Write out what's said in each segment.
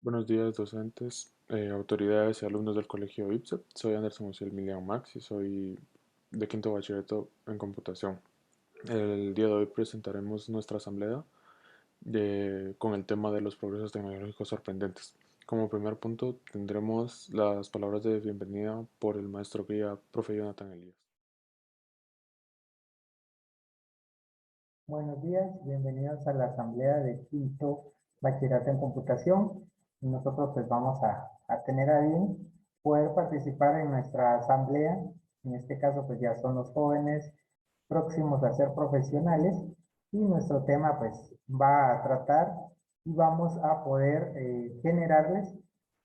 Buenos días, docentes, autoridades y alumnos del colegio IPSE. Soy Anderson Ociel Milian Max y soy de quinto bachillerato en computación. El día de hoy presentaremos nuestra asamblea con el tema de los progresos tecnológicos sorprendentes. Como primer punto tendremos las palabras de bienvenida por el maestro guía, profe Jonathan Elías. Buenos días, bienvenidos a la asamblea de quinto bachillerato en computación. Y nosotros pues vamos a tener a bien poder participar en nuestra asamblea. En este caso pues ya son los jóvenes próximos a ser profesionales y nuestro tema pues va a tratar y vamos a poder generarles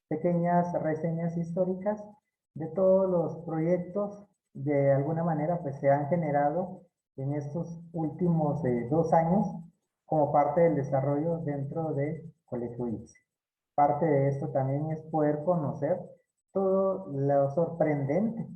pequeñas reseñas históricas de todos los proyectos de alguna manera pues se han generado en estos últimos 2 años como parte del desarrollo dentro de Colegio IPSE. Parte de esto también es poder conocer todo lo sorprendente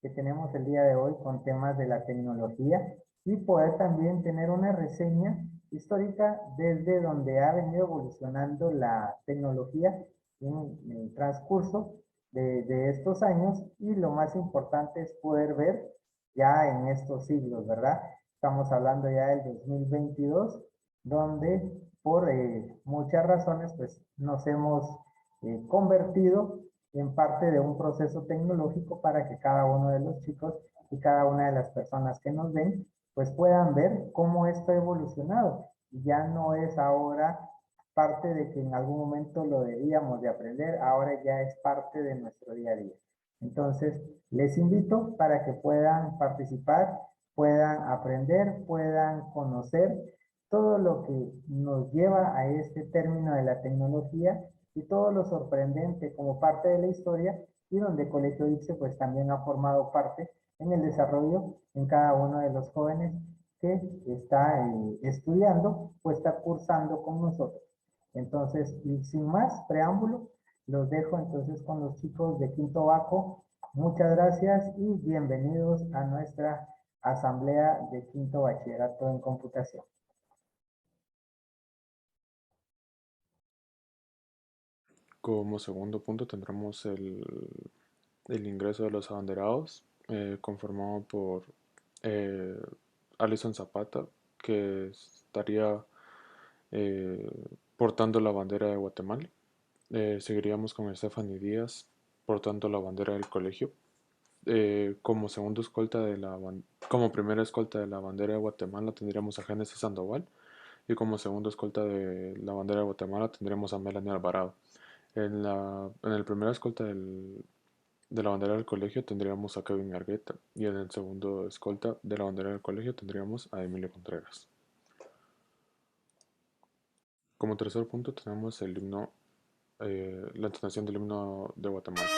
que tenemos el día de hoy con temas de la tecnología y poder también tener una reseña histórica desde donde ha venido evolucionando la tecnología en el transcurso de estos años y lo más importante es poder ver ya en estos siglos, ¿verdad? Estamos hablando ya del 2022, donde por muchas razones pues nos hemos convertido en parte de un proceso tecnológico para que cada uno de los chicos y cada una de las personas que nos ven pues puedan ver cómo esto ha evolucionado. Y ya no es ahora parte de que en algún momento lo debíamos de aprender, ahora ya es parte de nuestro día a día. Entonces, les invito para que puedan participar, puedan aprender, puedan conocer todo lo que nos lleva a este término de la tecnología y todo lo sorprendente como parte de la historia y donde Colegio IPSE pues también ha formado parte en el desarrollo en cada uno de los jóvenes que está estudiando o está cursando con nosotros. Entonces, y sin más preámbulo, los dejo entonces con los chicos de Quinto Baco. Muchas gracias y bienvenidos a nuestra asamblea de Quinto Bachillerato en Computación. Como segundo punto tendremos el ingreso de los abanderados, conformado por eh, Alison Zapata, que estaría eh, portando la bandera de Guatemala. Seguiríamos con Stephanie Díaz portando la bandera del colegio. Como segundo escolta como primera escolta de la bandera de Guatemala tendríamos a Génesis Sandoval y como segundo escolta de la bandera de Guatemala tendríamos a Melanie Alvarado. En el primer escolta de la bandera del colegio tendríamos a Kevin Argueta y en el segundo escolta de la bandera del colegio tendríamos a Emilio Contreras. Como tercer punto tenemos el himno, la entonación del himno de Guatemala.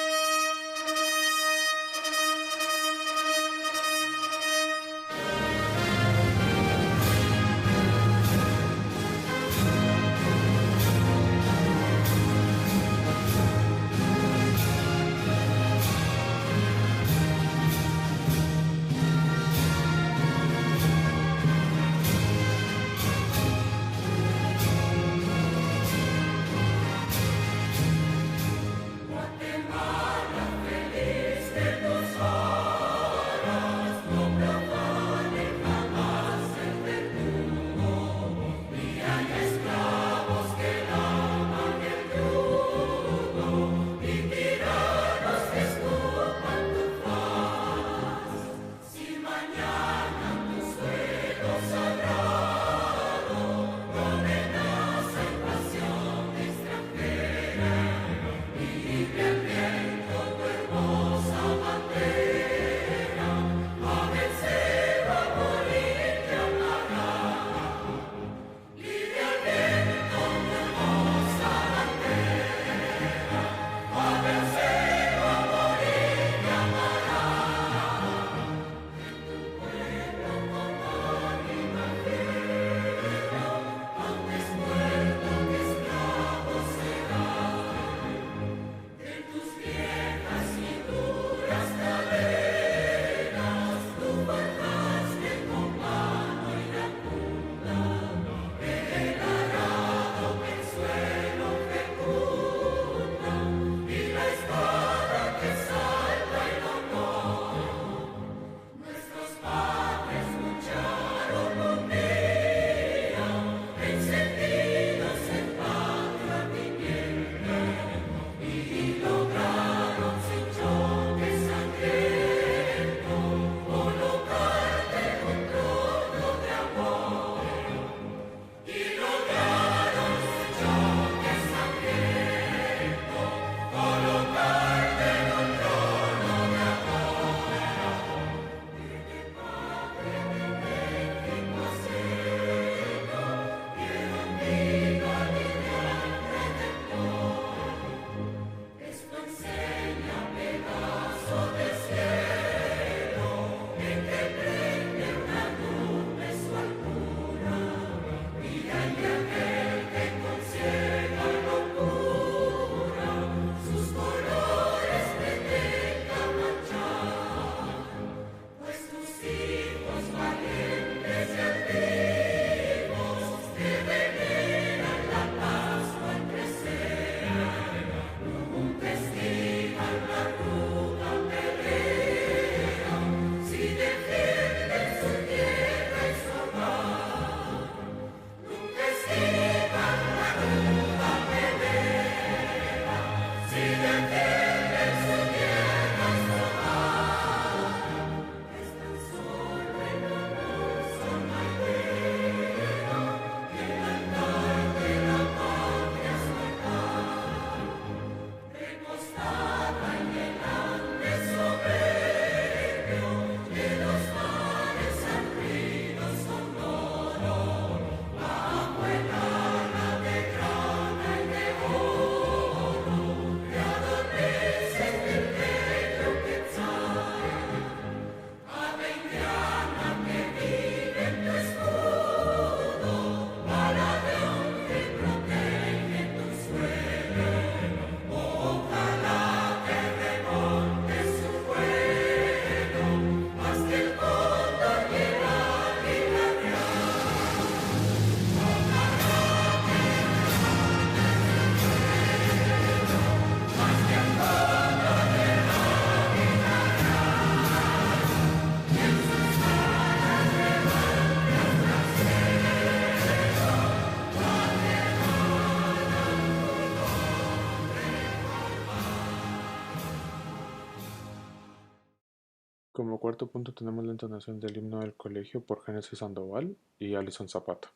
Como cuarto punto tenemos la entonación del himno del colegio por Génesis Sandoval y Alison Zapata.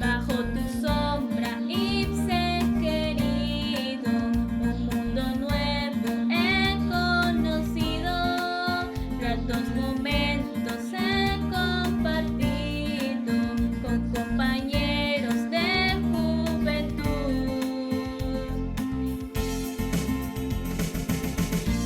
Bajo tu sombra, Ipse querido, un mundo nuevo he conocido, gratos momentos he compartido con compañeros de juventud.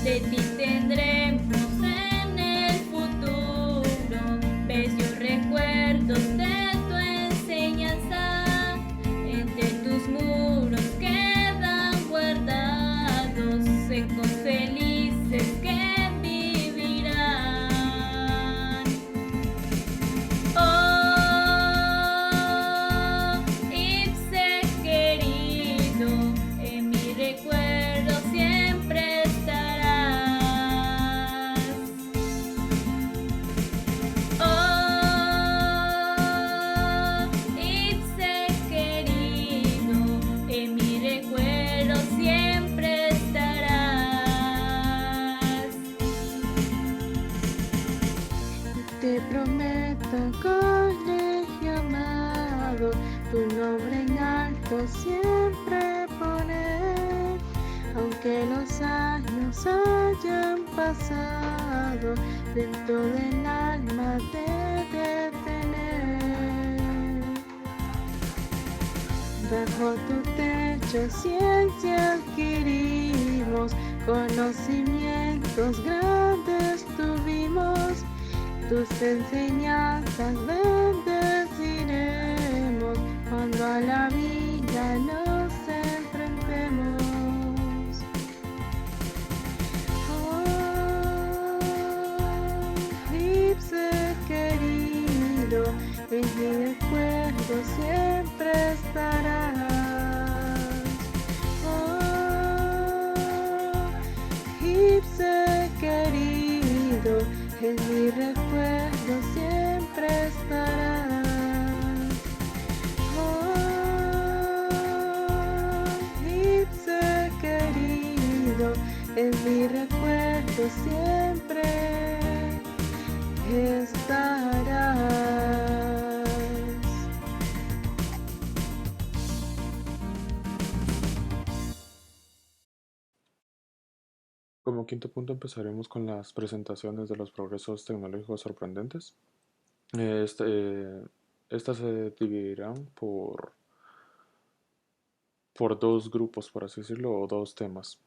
De ti tendremos en el futuro bellos recuerdos de tu enseñanza. Entre tus muros quedan guardados ecos felices que vivirán. Oh, Ipse querido, en mi recuerdo siempre estarás. Oh, Ipse querido, en mi recuerdo siempre estarás. Te prometo, colegio amado, tu nombre en alto siempre poner, aunque los años hayan pasado, dentro del alma te de tener. Bajo tu techo ciencia adquirimos, conocimientos grandes tuvimos, tus enseñanzas bendeciremos cuando a la vida nos enfrentemos. Oh, Ipse querido, en mi recuerdo siempre estarás. Oh, Ipse querido, en mi recuerdo siempre estarás. Oh, Ipse querido, en mi recuerdo siempre estarás. Como quinto punto empezaremos con las presentaciones de los progresos tecnológicos sorprendentes. Estas se dividirán por dos grupos, por así decirlo, o dos temas.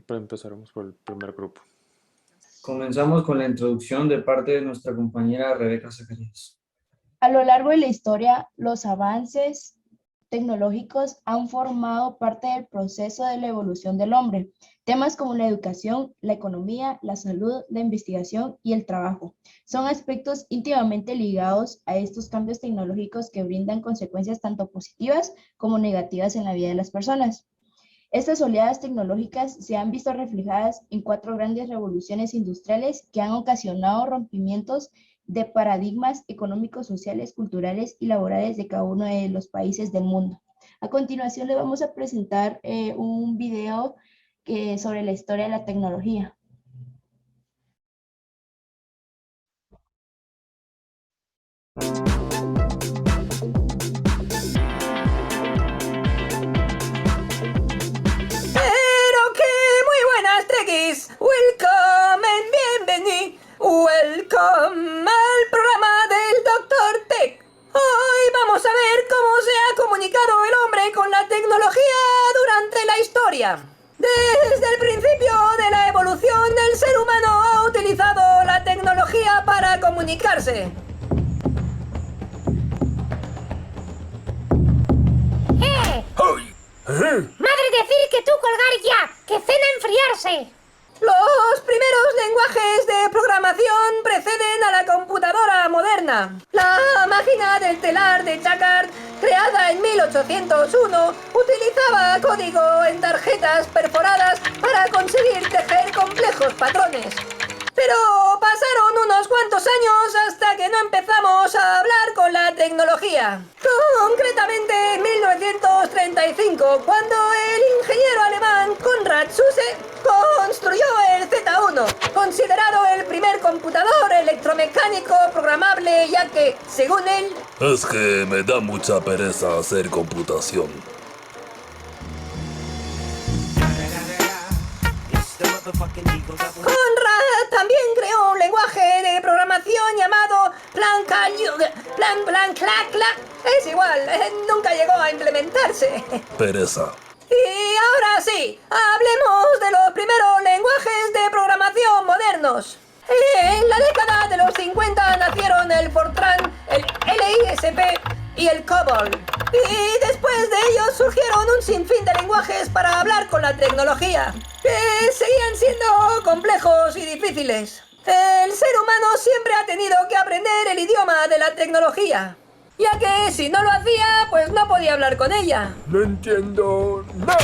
Empezaremos por el primer grupo. Comenzamos con la introducción de parte de nuestra compañera Rebeca Zacarías. A lo largo de la historia, los avances tecnológicos han formado parte del proceso de la evolución del hombre. Temas como la educación, la economía, la salud, la investigación y el trabajo son aspectos íntimamente ligados a estos cambios tecnológicos que brindan consecuencias tanto positivas como negativas en la vida de las personas. Estas oleadas tecnológicas se han visto reflejadas en 4 grandes revoluciones industriales que han ocasionado rompimientos de paradigmas económicos, sociales, culturales y laborales de cada uno de los países del mundo. A continuación les vamos a presentar un video sobre la historia de la tecnología. Welcome, bienvenido, welcome al programa del Dr. Tech. Hoy vamos a ver cómo se ha comunicado el hombre con la tecnología durante la historia. Desde el principio de la evolución, el ser humano ha utilizado la tecnología para comunicarse. ¡Madre, decir que tú colgar ya! ¡Que cena enfriarse! Los primeros lenguajes de programación preceden a la computadora moderna. La máquina del telar de Jacquard, creada en 1801, utilizaba código en tarjetas perforadas para conseguir tejer complejos patrones. Pero pasaron unos cuantos años hasta que no empezamos a hablar con la tecnología. Concretamente en 1935, cuando el ingeniero alemán Konrad Zuse construyó el Z1, considerado el primer computador electromecánico programable, ya que, según él, Es que me da mucha pereza hacer computación. Conrad también creó un lenguaje de programación llamado Plan-Clac-Clac. Es igual, nunca llegó a implementarse. Pereza. Y ahora sí, hablemos de los primeros lenguajes de programación modernos. En la década de los 50 nacieron el Fortran, el LISP y el COBOL. Y después de ellos surgieron un sinfín de lenguajes para hablar con la tecnología, que seguían siendo complejos y difíciles. El ser humano siempre ha tenido que aprender el idioma de la tecnología, ya que si no lo hacía, pues no podía hablar con ella. No entiendo nada.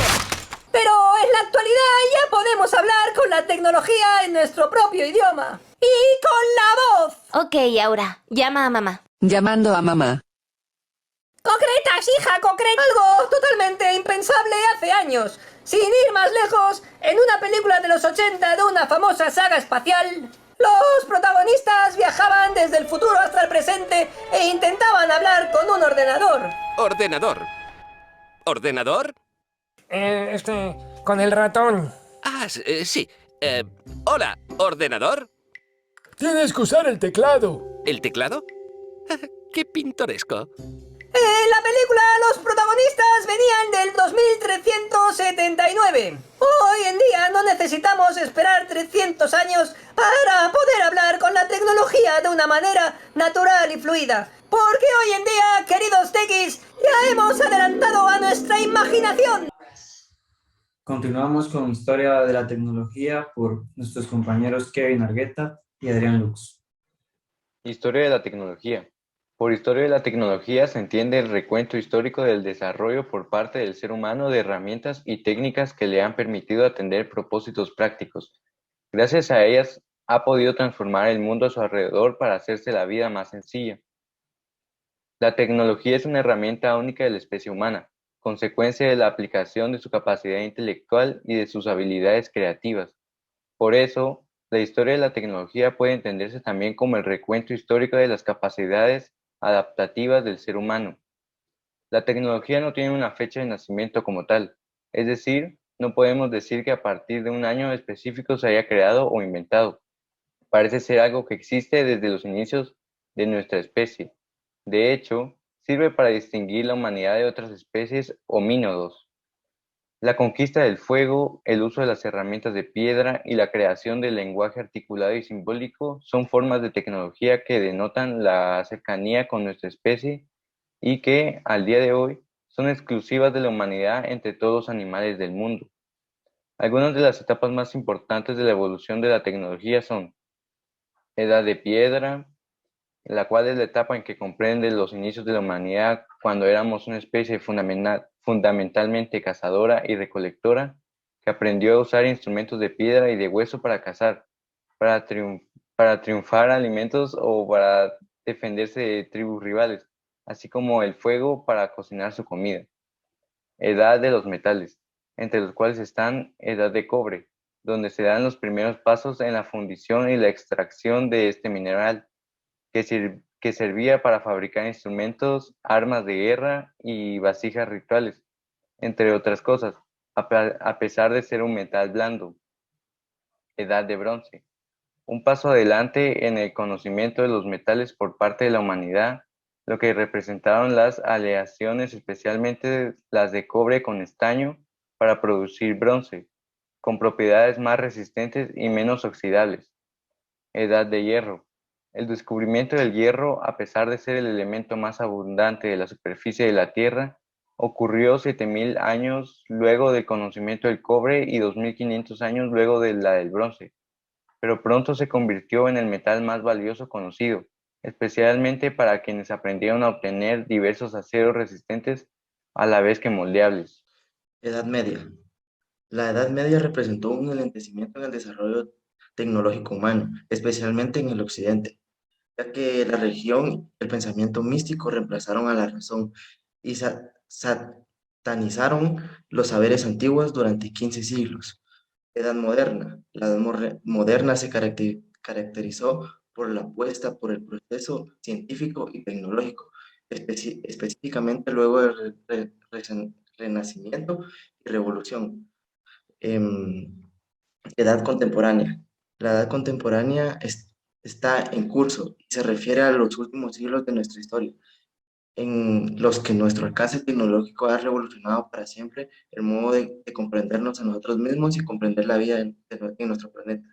Pero en la actualidad ya podemos hablar con la tecnología en nuestro propio idioma. ¡Y con la voz! Ok, Aura, llama a mamá. Llamando a mamá. ¡Concretas, hija, concretas! Algo totalmente impensable hace años. Sin ir más lejos, en una película de los 80 de una famosa saga espacial, los protagonistas viajaban desde el futuro hasta el presente e intentaban hablar con un ordenador. Ordenador. ¿Ordenador? Con el ratón. Ah, sí. Hola, ¿ordenador? Tienes que usar el teclado. ¿El teclado? ¡Qué pintoresco! En la película los protagonistas venían del 2379. Hoy en día no necesitamos esperar 300 años para poder hablar con la tecnología de una manera natural y fluida. Porque hoy en día, queridos tequis, ya hemos adelantado a nuestra imaginación. Continuamos con Historia de la Tecnología por nuestros compañeros Kevin Argueta y Adrián Lux. Historia de la tecnología. Por historia de la tecnología se entiende el recuento histórico del desarrollo por parte del ser humano de herramientas y técnicas que le han permitido atender propósitos prácticos. Gracias a ellas ha podido transformar el mundo a su alrededor para hacerse la vida más sencilla. La tecnología es una herramienta única de la especie humana, consecuencia de la aplicación de su capacidad intelectual y de sus habilidades creativas. Por eso, la historia de la tecnología puede entenderse también como el recuento histórico de las capacidades adaptativas del ser humano. La tecnología no tiene una fecha de nacimiento como tal, es decir, no podemos decir que a partir de un año específico se haya creado o inventado. Parece ser algo que existe desde los inicios de nuestra especie. De hecho, sirve para distinguir la humanidad de otras especies homínidos. La conquista del fuego, el uso de las herramientas de piedra y la creación del lenguaje articulado y simbólico son formas de tecnología que denotan la cercanía con nuestra especie y que, al día de hoy, son exclusivas de la humanidad entre todos los animales del mundo. Algunas de las etapas más importantes de la evolución de la tecnología son Edad de Piedra, la cual es la etapa en que comprende los inicios de la humanidad cuando éramos una especie fundamentalmente cazadora y recolectora que aprendió a usar instrumentos de piedra y de hueso para cazar, para triunfar alimentos o para defenderse de tribus rivales, así como el fuego para cocinar su comida. Edad de los metales, entre los cuales están Edad de Cobre, donde se dan los primeros pasos en la fundición y la extracción de este mineral, que servía para fabricar instrumentos, armas de guerra y vasijas rituales, entre otras cosas, a pesar de ser un metal blando. Edad de Bronce. Un paso adelante en el conocimiento de los metales por parte de la humanidad, lo que representaron las aleaciones, especialmente las de cobre con estaño, para producir bronce, con propiedades más resistentes y menos oxidables. Edad de Hierro. El descubrimiento del hierro, a pesar de ser el elemento más abundante de la superficie de la Tierra, ocurrió 7.000 años luego del conocimiento del cobre y 2.500 años luego de la del bronce, pero pronto se convirtió en el metal más valioso conocido, especialmente para quienes aprendieron a obtener diversos aceros resistentes a la vez que moldeables. Edad Media. La Edad Media representó un enlentecimiento en el desarrollo tecnológico humano, especialmente en el occidente, ya que la religión, el pensamiento místico reemplazaron a la razón y satanizaron los saberes antiguos durante 15 siglos. Edad moderna. La edad moderna se caracterizó por la apuesta por el proceso científico y tecnológico, específicamente luego del Renacimiento y Revolución. Edad contemporánea. La edad contemporánea está en curso y se refiere a los últimos siglos de nuestra historia, en los que nuestro alcance tecnológico ha revolucionado para siempre el modo de comprendernos a nosotros mismos y comprender la vida en nuestro planeta.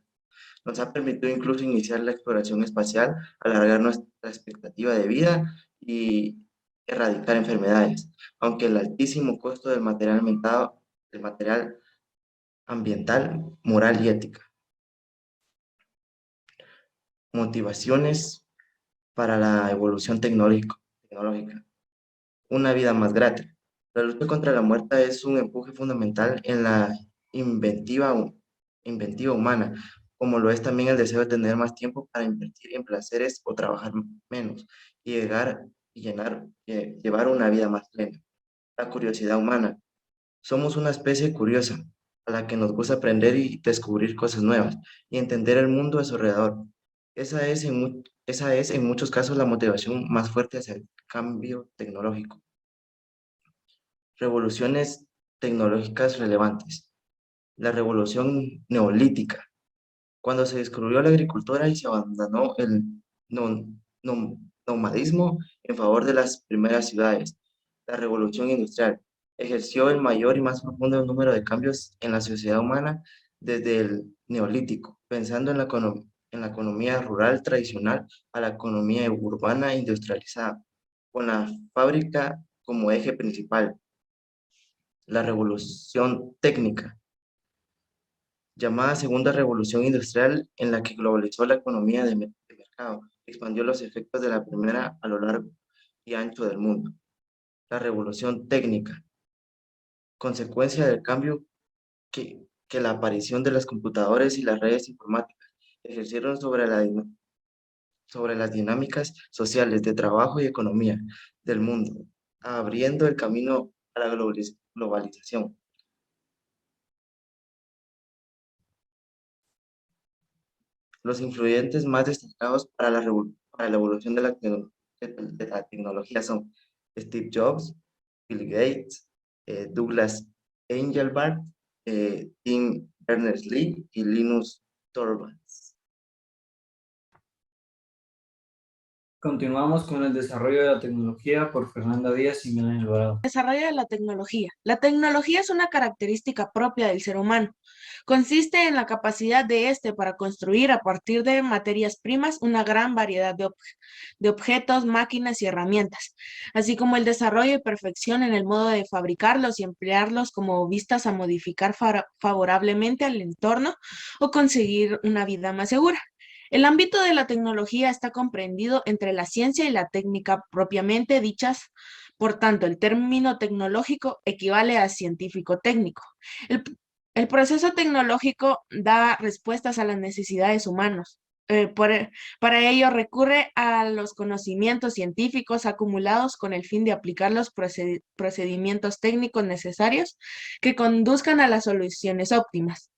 Nos ha permitido incluso iniciar la exploración espacial, alargar nuestra expectativa de vida y erradicar enfermedades, aunque el altísimo costo del material ambiental, moral y ética. Motivaciones para la evolución tecnológica. Una vida más grata. La lucha contra la muerte es un empuje fundamental en la inventiva humana, como lo es también el deseo de tener más tiempo para invertir en placeres o trabajar menos y llevar una vida más plena. La curiosidad humana. Somos una especie curiosa, a la que nos gusta aprender y descubrir cosas nuevas y entender el mundo a su alrededor. Esa es en muchos casos la motivación más fuerte hacia el cambio tecnológico. Revoluciones tecnológicas relevantes. La revolución neolítica, cuando se descubrió la agricultura y se abandonó el nomadismo en favor de las primeras ciudades. La revolución industrial ejerció el mayor y más profundo número de cambios en la sociedad humana desde el neolítico, pensando en la economía rural tradicional a la economía urbana industrializada, con la fábrica como eje principal. La revolución técnica, llamada Segunda Revolución Industrial, en la que globalizó la economía de mercado, expandió los efectos de la primera a lo largo y ancho del mundo. La revolución técnica, consecuencia del cambio que la aparición de las computadoras y las redes informáticas ejercieron sobre las dinámicas sociales de trabajo y economía del mundo, abriendo el camino a la globalización. Los influyentes más destacados para la evolución de la tecnología son Steve Jobs, Bill Gates, Douglas Engelbart, Tim Berners-Lee y Linus Torvalds. Continuamos con el desarrollo de la tecnología por Fernanda Díaz y Melanie Alvarado. Desarrollo de la tecnología. La tecnología es una característica propia del ser humano. Consiste en la capacidad de éste para construir a partir de materias primas una gran variedad de objetos, máquinas y herramientas, así como el desarrollo y perfección en el modo de fabricarlos y emplearlos como vistas a modificar favorablemente al entorno o conseguir una vida más segura. El ámbito de la tecnología está comprendido entre la ciencia y la técnica propiamente dichas. Por tanto, el término tecnológico equivale a científico-técnico. El, el proceso tecnológico da respuestas a las necesidades humanas. Para ello recurre a los conocimientos científicos acumulados con el fin de aplicar los procedimientos técnicos necesarios que conduzcan a las soluciones óptimas.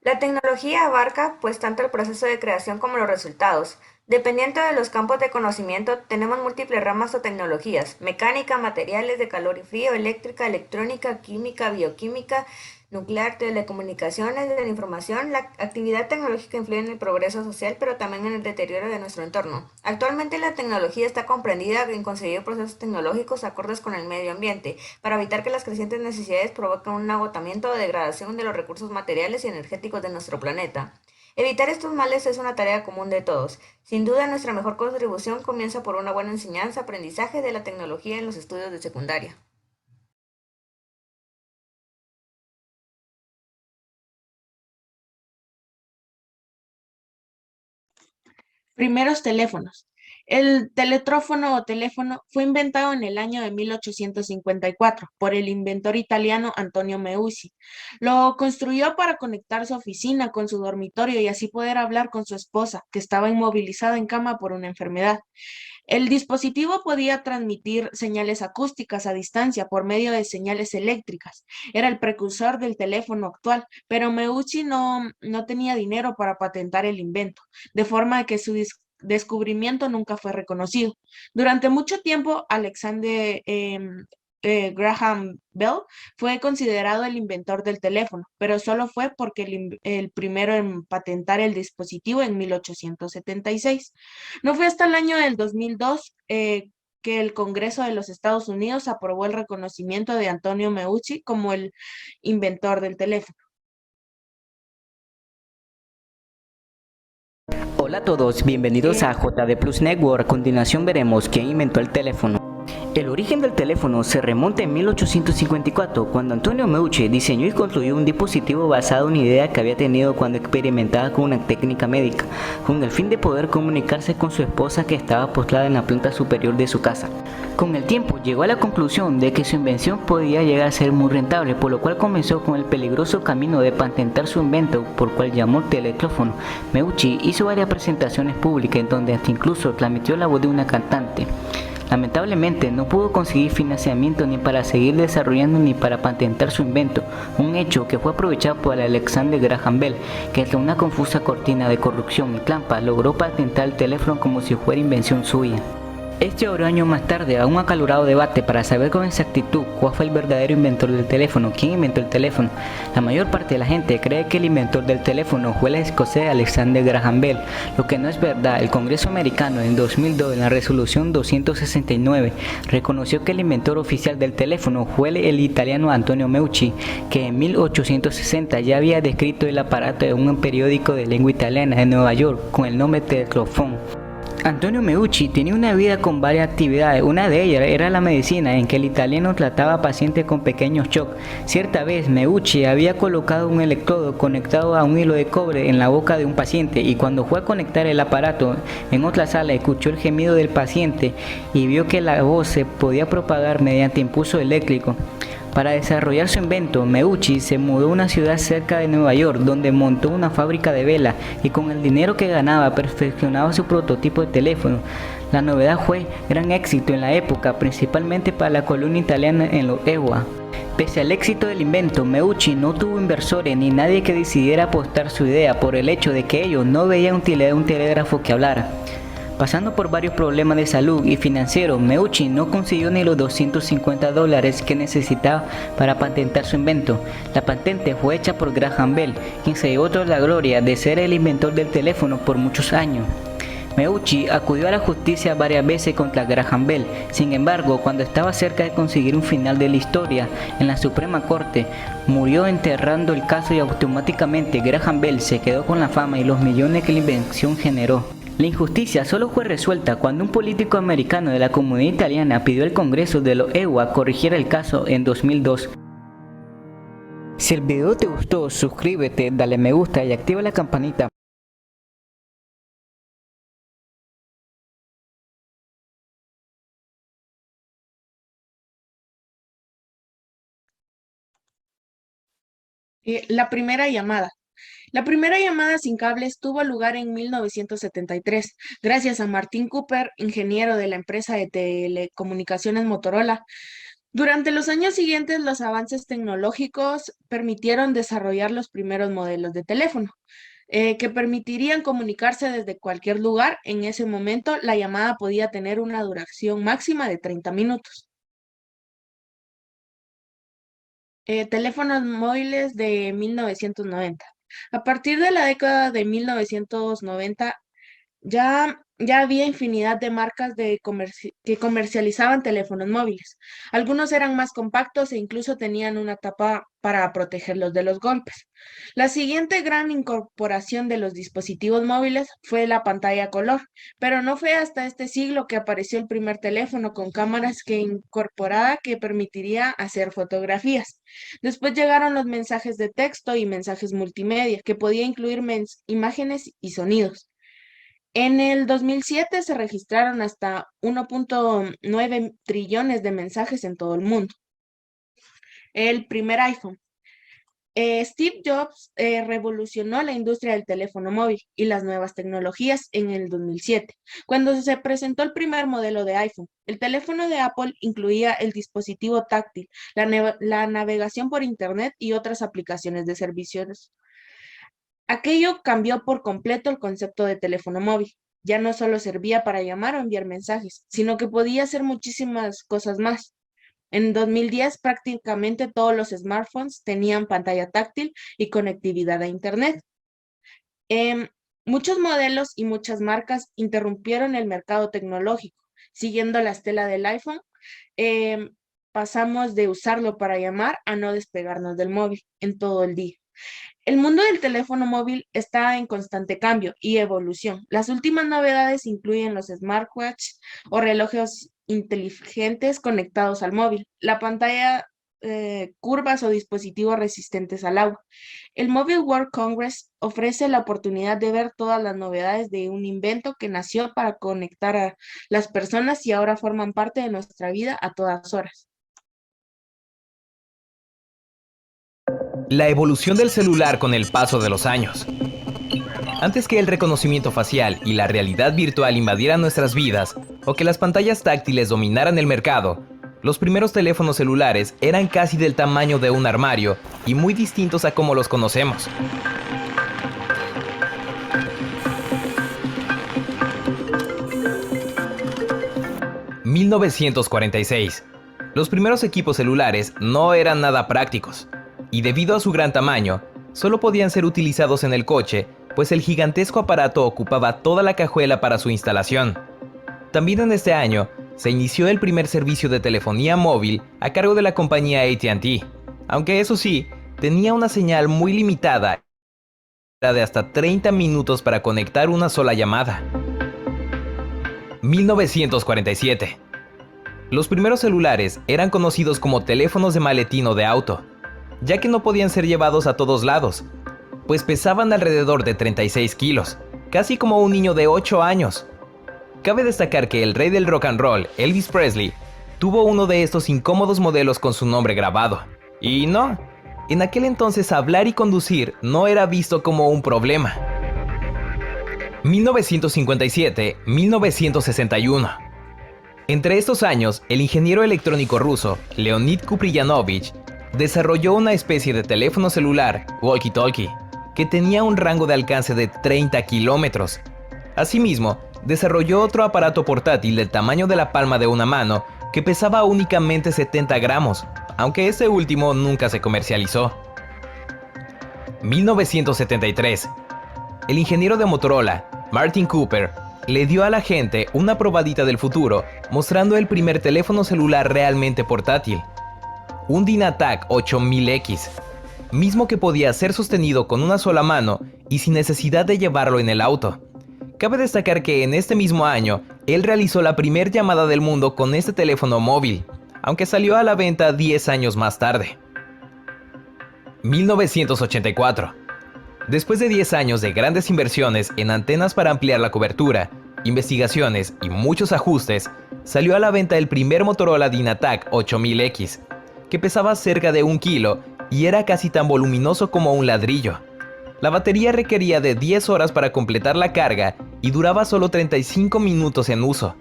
La tecnología abarca pues tanto el proceso de creación como los resultados. Dependiendo de los campos de conocimiento, tenemos múltiples ramas o tecnologías: mecánica, materiales de calor y frío, eléctrica, electrónica, química, bioquímica, nuclear, telecomunicaciones, de la información. La actividad tecnológica influye en el progreso social, pero también en el deterioro de nuestro entorno. Actualmente la tecnología está comprendida en conseguir procesos tecnológicos acordes con el medio ambiente, para evitar que las crecientes necesidades provoquen un agotamiento o degradación de los recursos materiales y energéticos de nuestro planeta. Evitar estos males es una tarea común de todos. Sin duda, nuestra mejor contribución comienza por una buena enseñanza, aprendizaje de la tecnología en los estudios de secundaria. Primeros teléfonos. El teletrófono o teléfono fue inventado en el año de 1854 por el inventor italiano Antonio Meucci. Lo construyó para conectar su oficina con su dormitorio y así poder hablar con su esposa, que estaba inmovilizada en cama por una enfermedad. El dispositivo podía transmitir señales acústicas a distancia por medio de señales eléctricas. Era el precursor del teléfono actual, pero Meucci no tenía dinero para patentar el invento, de forma que su descubrimiento nunca fue reconocido. Durante mucho tiempo, Alexander Graham Bell fue considerado el inventor del teléfono, pero solo fue porque el primero en patentar el dispositivo en 1876. No fue hasta el año del 2002 que el Congreso de los Estados Unidos aprobó el reconocimiento de Antonio Meucci como el inventor del teléfono. Hola a todos, bienvenidos a JD Plus Network. A continuación veremos quién inventó el teléfono. El origen del teléfono se remonta en 1854, cuando Antonio Meucci diseñó y construyó un dispositivo basado en una idea que había tenido cuando experimentaba con una técnica médica, con el fin de poder comunicarse con su esposa que estaba postrada en la planta superior de su casa. Con el tiempo llegó a la conclusión de que su invención podía llegar a ser muy rentable, por lo cual comenzó con el peligroso camino de patentar su invento, por cual llamó teletrófono. Meucci hizo varias presentaciones públicas en donde hasta incluso transmitió la voz de una cantante. Lamentablemente no pudo conseguir financiamiento ni para seguir desarrollando ni para patentar su invento, un hecho que fue aprovechado por Alexander Graham Bell, que tras una confusa cortina de corrupción y trampa logró patentar el teléfono como si fuera invención suya. Este abrió años más tarde a un acalorado debate para saber con exactitud cuál fue el verdadero inventor del teléfono, quién inventó el teléfono. La mayor parte de la gente cree que el inventor del teléfono fue el escocés Alexander Graham Bell, lo que no es verdad. El Congreso americano en 2002 en la resolución 269 reconoció que el inventor oficial del teléfono fue el italiano Antonio Meucci, que en 1860 ya había descrito el aparato en un periódico de lengua italiana en Nueva York con el nombre teletrófono. Antonio Meucci tenía una vida con varias actividades. Una de ellas era la medicina, en que el italiano trataba a pacientes con pequeños shocks. Cierta vez Meucci había colocado un electrodo conectado a un hilo de cobre en la boca de un paciente, y cuando fue a conectar el aparato en otra sala escuchó el gemido del paciente y vio que la voz se podía propagar mediante impulso eléctrico. Para desarrollar su invento, Meucci se mudó a una ciudad cerca de Nueva York, donde montó una fábrica de velas y con el dinero que ganaba perfeccionaba su prototipo de teléfono. La novedad fue gran éxito en la época, principalmente para la colonia italiana en los EUA. Pese al éxito del invento, Meucci no tuvo inversores ni nadie que decidiera apostar su idea por el hecho de que ellos no veían utilidad de un telégrafo que hablara. Pasando por varios problemas de salud y financieros, Meucci no consiguió ni los $250 que necesitaba para patentar su invento. La patente fue hecha por Graham Bell, quien se llevó toda la gloria de ser el inventor del teléfono por muchos años. Meucci acudió a la justicia varias veces contra Graham Bell. Sin embargo, cuando estaba cerca de conseguir un final de la historia en la Suprema Corte, murió enterrando el caso y automáticamente Graham Bell se quedó con la fama y los millones que la invención generó. La injusticia solo fue resuelta cuando un político americano de la comunidad italiana pidió al Congreso de los EUA corrigiera el caso en 2002. Si el video te gustó, suscríbete, dale me gusta y activa la campanita. La primera llamada. La primera llamada sin cables tuvo lugar en 1973, gracias a Martin Cooper, ingeniero de la empresa de telecomunicaciones Motorola. Durante los años siguientes, los avances tecnológicos permitieron desarrollar los primeros modelos de teléfono, que permitirían comunicarse desde cualquier lugar. En ese momento, la llamada podía tener una duración máxima de 30 minutos. Teléfonos móviles de 1990. A partir de la década de 1990, ya había infinidad de marcas que comercializaban teléfonos móviles. Algunos eran más compactos e incluso tenían una tapa para protegerlos de los golpes. La siguiente gran incorporación de los dispositivos móviles fue la pantalla a color, pero no fue hasta este siglo que apareció el primer teléfono con cámaras incorporada que permitiría hacer fotografías. Después llegaron los mensajes de texto y mensajes multimedia, que podía incluir imágenes y sonidos. En el 2007 se registraron hasta 1.9 trillones de mensajes en todo el mundo. El primer iPhone. Steve Jobs revolucionó la industria del teléfono móvil y las nuevas tecnologías en el 2007, cuando se presentó el primer modelo de iPhone. El teléfono de Apple incluía el dispositivo táctil, la navegación por Internet y otras aplicaciones de servicios. Aquello cambió por completo el concepto de teléfono móvil. Ya no solo servía para llamar o enviar mensajes, sino que podía hacer muchísimas cosas más. En 2010 prácticamente todos los smartphones tenían pantalla táctil y conectividad a Internet. Muchos modelos y muchas marcas interrumpieron el mercado tecnológico. Siguiendo la estela del iPhone, pasamos de usarlo para llamar a no despegarnos del móvil en todo el día. El mundo del teléfono móvil está en constante cambio y evolución. Las últimas novedades incluyen los smartwatch o relojes inteligentes conectados al móvil, la pantalla curvas o dispositivos resistentes al agua. El Mobile World Congress ofrece la oportunidad de ver todas las novedades de un invento que nació para conectar a las personas y ahora forman parte de nuestra vida a todas horas. La evolución del celular con el paso de los años. Antes que el reconocimiento facial y la realidad virtual invadieran nuestras vidas, o que las pantallas táctiles dominaran el mercado, los primeros teléfonos celulares eran casi del tamaño de un armario y muy distintos a como los conocemos. ...1946... Los primeros equipos celulares no eran nada prácticos, y debido a su gran tamaño, solo podían ser utilizados en el coche, pues el gigantesco aparato ocupaba toda la cajuela para su instalación. También en este año, se inició el primer servicio de telefonía móvil a cargo de la compañía AT&T, aunque eso sí, tenía una señal muy limitada, de hasta 30 minutos para conectar una sola llamada. 1947. Los primeros celulares eran conocidos como teléfonos de maletín o de auto, ya que no podían ser llevados a todos lados, pues pesaban alrededor de 36 kilos, casi como un niño de 8 años. Cabe destacar que el rey del rock and roll, Elvis Presley, tuvo uno de estos incómodos modelos con su nombre grabado. Y no, en aquel entonces hablar y conducir no era visto como un problema. 1957-1961. Entre estos años, el ingeniero electrónico ruso, Leonid Kupriyanovich, desarrolló una especie de teléfono celular, walkie-talkie, que tenía un rango de alcance de 30 kilómetros. Asimismo, desarrolló otro aparato portátil del tamaño de la palma de una mano que pesaba únicamente 70 gramos, aunque este último nunca se comercializó. 1973. El ingeniero de Motorola, Martin Cooper, le dio a la gente una probadita del futuro, mostrando el primer teléfono celular realmente portátil, un Dynatac 8000X, mismo que podía ser sostenido con una sola mano y sin necesidad de llevarlo en el auto. Cabe destacar que en este mismo año, él realizó la primera llamada del mundo con este teléfono móvil, aunque salió a la venta 10 años más tarde. 1984. Después de 10 años de grandes inversiones en antenas para ampliar la cobertura, investigaciones y muchos ajustes, salió a la venta el primer Motorola Dynatac 8000X, que pesaba cerca de 1 kilo y era casi tan voluminoso como un ladrillo. La batería requería de 10 horas para completar la carga y duraba solo 35 minutos en uso.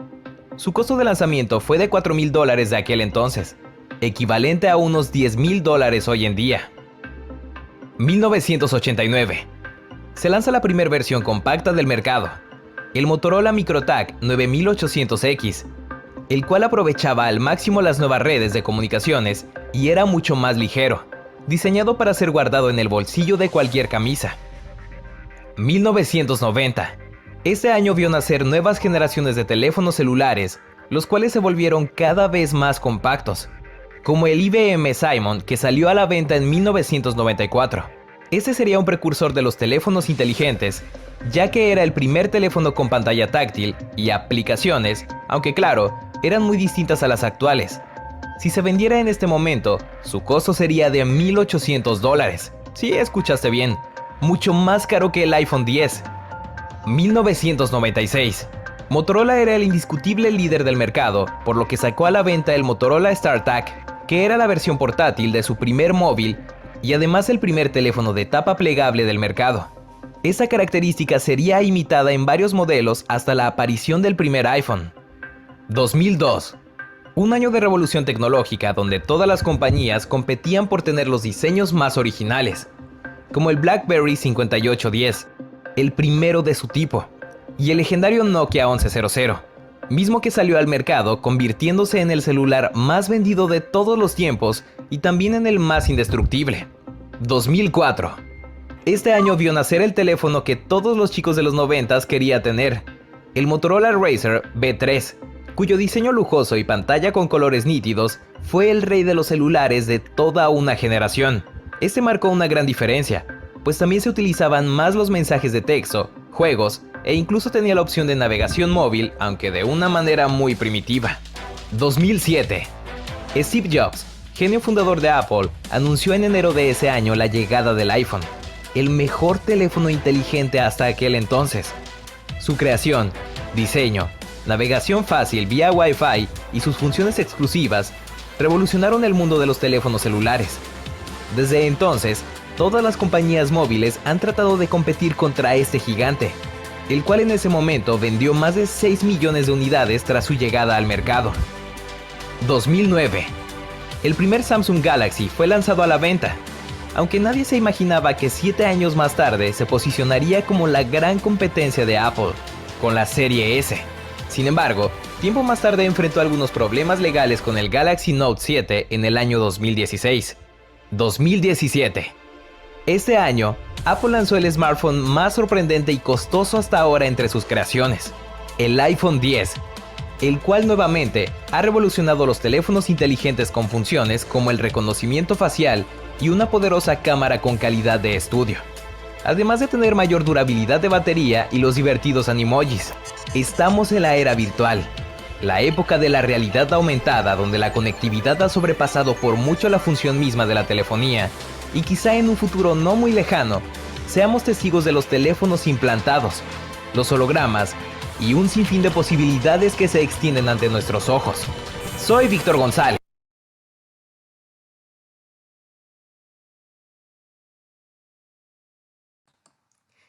Su costo de lanzamiento fue de $4,000 de aquel entonces, equivalente a unos $10,000 hoy en día. 1989. Se lanza la primera versión compacta del mercado, el Motorola Microtac 9800X, el cual aprovechaba al máximo las nuevas redes de comunicaciones y era mucho más ligero, diseñado para ser guardado en el bolsillo de cualquier camisa. 1990. Este año vio nacer nuevas generaciones de teléfonos celulares, los cuales se volvieron cada vez más compactos, como el IBM Simon, que salió a la venta en 1994. Este sería un precursor de los teléfonos inteligentes, ya que era el primer teléfono con pantalla táctil y aplicaciones, aunque claro, eran muy distintas a las actuales. Si se vendiera en este momento, su costo sería de $1,800. Sí, escuchaste bien, mucho más caro que el iPhone X. 1996. Motorola era el indiscutible líder del mercado, por lo que sacó a la venta el Motorola StarTAC, que era la versión portátil de su primer móvil y además el primer teléfono de tapa plegable del mercado. Esa característica sería imitada en varios modelos hasta la aparición del primer iPhone. 2002. Un año de revolución tecnológica donde todas las compañías competían por tener los diseños más originales, como el BlackBerry 5810, el primero de su tipo, y el legendario Nokia 1100, mismo que salió al mercado convirtiéndose en el celular más vendido de todos los tiempos y también en el más indestructible. 2004. Este año vio nacer el teléfono que todos los chicos de los 90s querían tener, el Motorola Razr B3, cuyo diseño lujoso y pantalla con colores nítidos fue el rey de los celulares de toda una generación. Este marcó una gran diferencia, pues también se utilizaban más los mensajes de texto, juegos e incluso tenía la opción de navegación móvil, aunque de una manera muy primitiva. 2007. Steve Jobs, genio fundador de Apple, anunció en enero de ese año la llegada del iPhone, el mejor teléfono inteligente hasta aquel entonces. Su creación, diseño, navegación fácil vía Wi-Fi y sus funciones exclusivas revolucionaron el mundo de los teléfonos celulares. Desde entonces, todas las compañías móviles han tratado de competir contra este gigante, el cual en ese momento vendió más de 6 millones de unidades tras su llegada al mercado. 2009. El primer Samsung Galaxy fue lanzado a la venta, aunque nadie se imaginaba que 7 años más tarde se posicionaría como la gran competencia de Apple, con la serie S. Sin embargo, tiempo más tarde enfrentó algunos problemas legales con el Galaxy Note 7 en el año 2016. 2017. Este año, Apple lanzó el smartphone más sorprendente y costoso hasta ahora entre sus creaciones, el iPhone X, el cual nuevamente ha revolucionado los teléfonos inteligentes con funciones como el reconocimiento facial y una poderosa cámara con calidad de estudio, además de tener mayor durabilidad de batería y los divertidos animojis. Estamos en la era virtual, la época de la realidad aumentada donde la conectividad ha sobrepasado por mucho la función misma de la telefonía y quizá en un futuro no muy lejano seamos testigos de los teléfonos implantados, los hologramas y un sinfín de posibilidades que se extienden ante nuestros ojos. Soy Víctor González.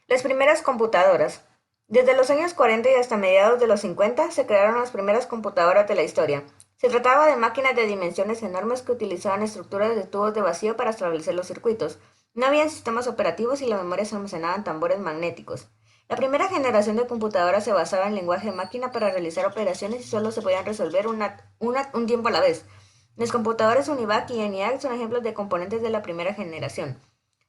Las primeras computadoras. Desde los años 40 y hasta mediados de los 50 se crearon las primeras computadoras de la historia. Se trataba de máquinas de dimensiones enormes que utilizaban estructuras de tubos de vacío para establecer los circuitos. No había sistemas operativos y la memoria se almacenaba en tambores magnéticos. La primera generación de computadoras se basaba en lenguaje de máquina para realizar operaciones y solo se podían resolver un tiempo a la vez. Los computadores UNIVAC y ENIAC son ejemplos de componentes de la primera generación.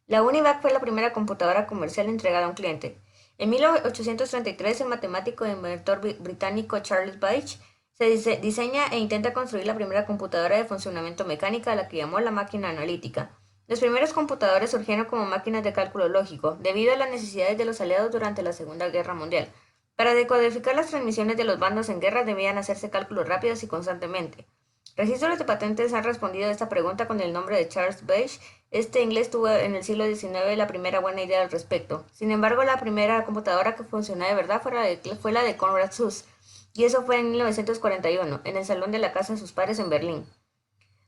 La UNIVAC fue la primera computadora comercial entregada a un cliente. En 1833, el matemático e inventor británico Charles Babbage se diseña e intenta construir la primera computadora de funcionamiento mecánica, a la que llamó la máquina analítica. Los primeros computadores surgieron como máquinas de cálculo lógico, debido a las necesidades de los aliados durante la Segunda Guerra Mundial. Para decodificar las transmisiones de los bandos en guerra debían hacerse cálculos rápidos y constantemente. Registros de patentes han respondido a esta pregunta con el nombre de Charles Babbage. Este inglés tuvo en el siglo XIX la primera buena idea al respecto. Sin embargo, la primera computadora que funcionó de verdad fue la de Konrad Zuse, y eso fue en 1941, en el salón de la casa de sus padres en Berlín.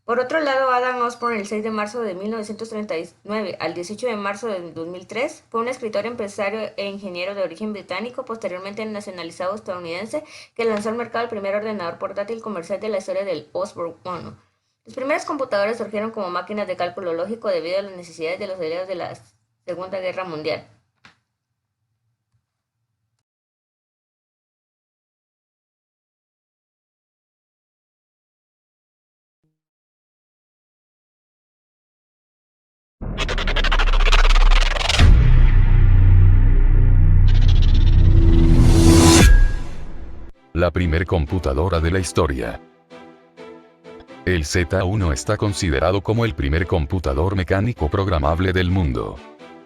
Por otro lado, Adam Osborne, el 6 de marzo de 1939 al 18 de marzo de 2003, fue un escritor, empresario e ingeniero de origen británico, posteriormente nacionalizado estadounidense, que lanzó al mercado el primer ordenador portátil comercial de la historia del Osborne 1. Los primeros computadores surgieron como máquinas de cálculo lógico debido a las necesidades de los aliados de la Segunda Guerra Mundial. La primer computadora de la historia. El Z1 está considerado como el primer computador mecánico programable del mundo.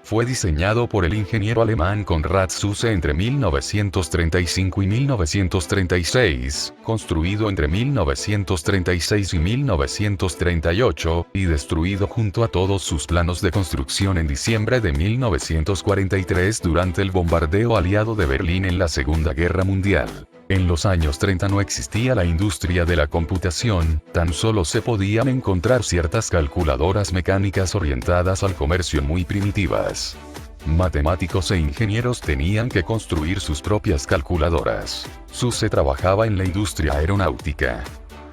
Fue diseñado por el ingeniero alemán Konrad Zuse entre 1935 y 1936, construido entre 1936 y 1938, y destruido junto a todos sus planos de construcción en diciembre de 1943 durante el bombardeo aliado de Berlín en la Segunda Guerra Mundial. En los años 30 no existía la industria de la computación, tan solo se podían encontrar ciertas calculadoras mecánicas orientadas al comercio muy primitivas. Matemáticos e ingenieros tenían que construir sus propias calculadoras. Zuse trabajaba en la industria aeronáutica.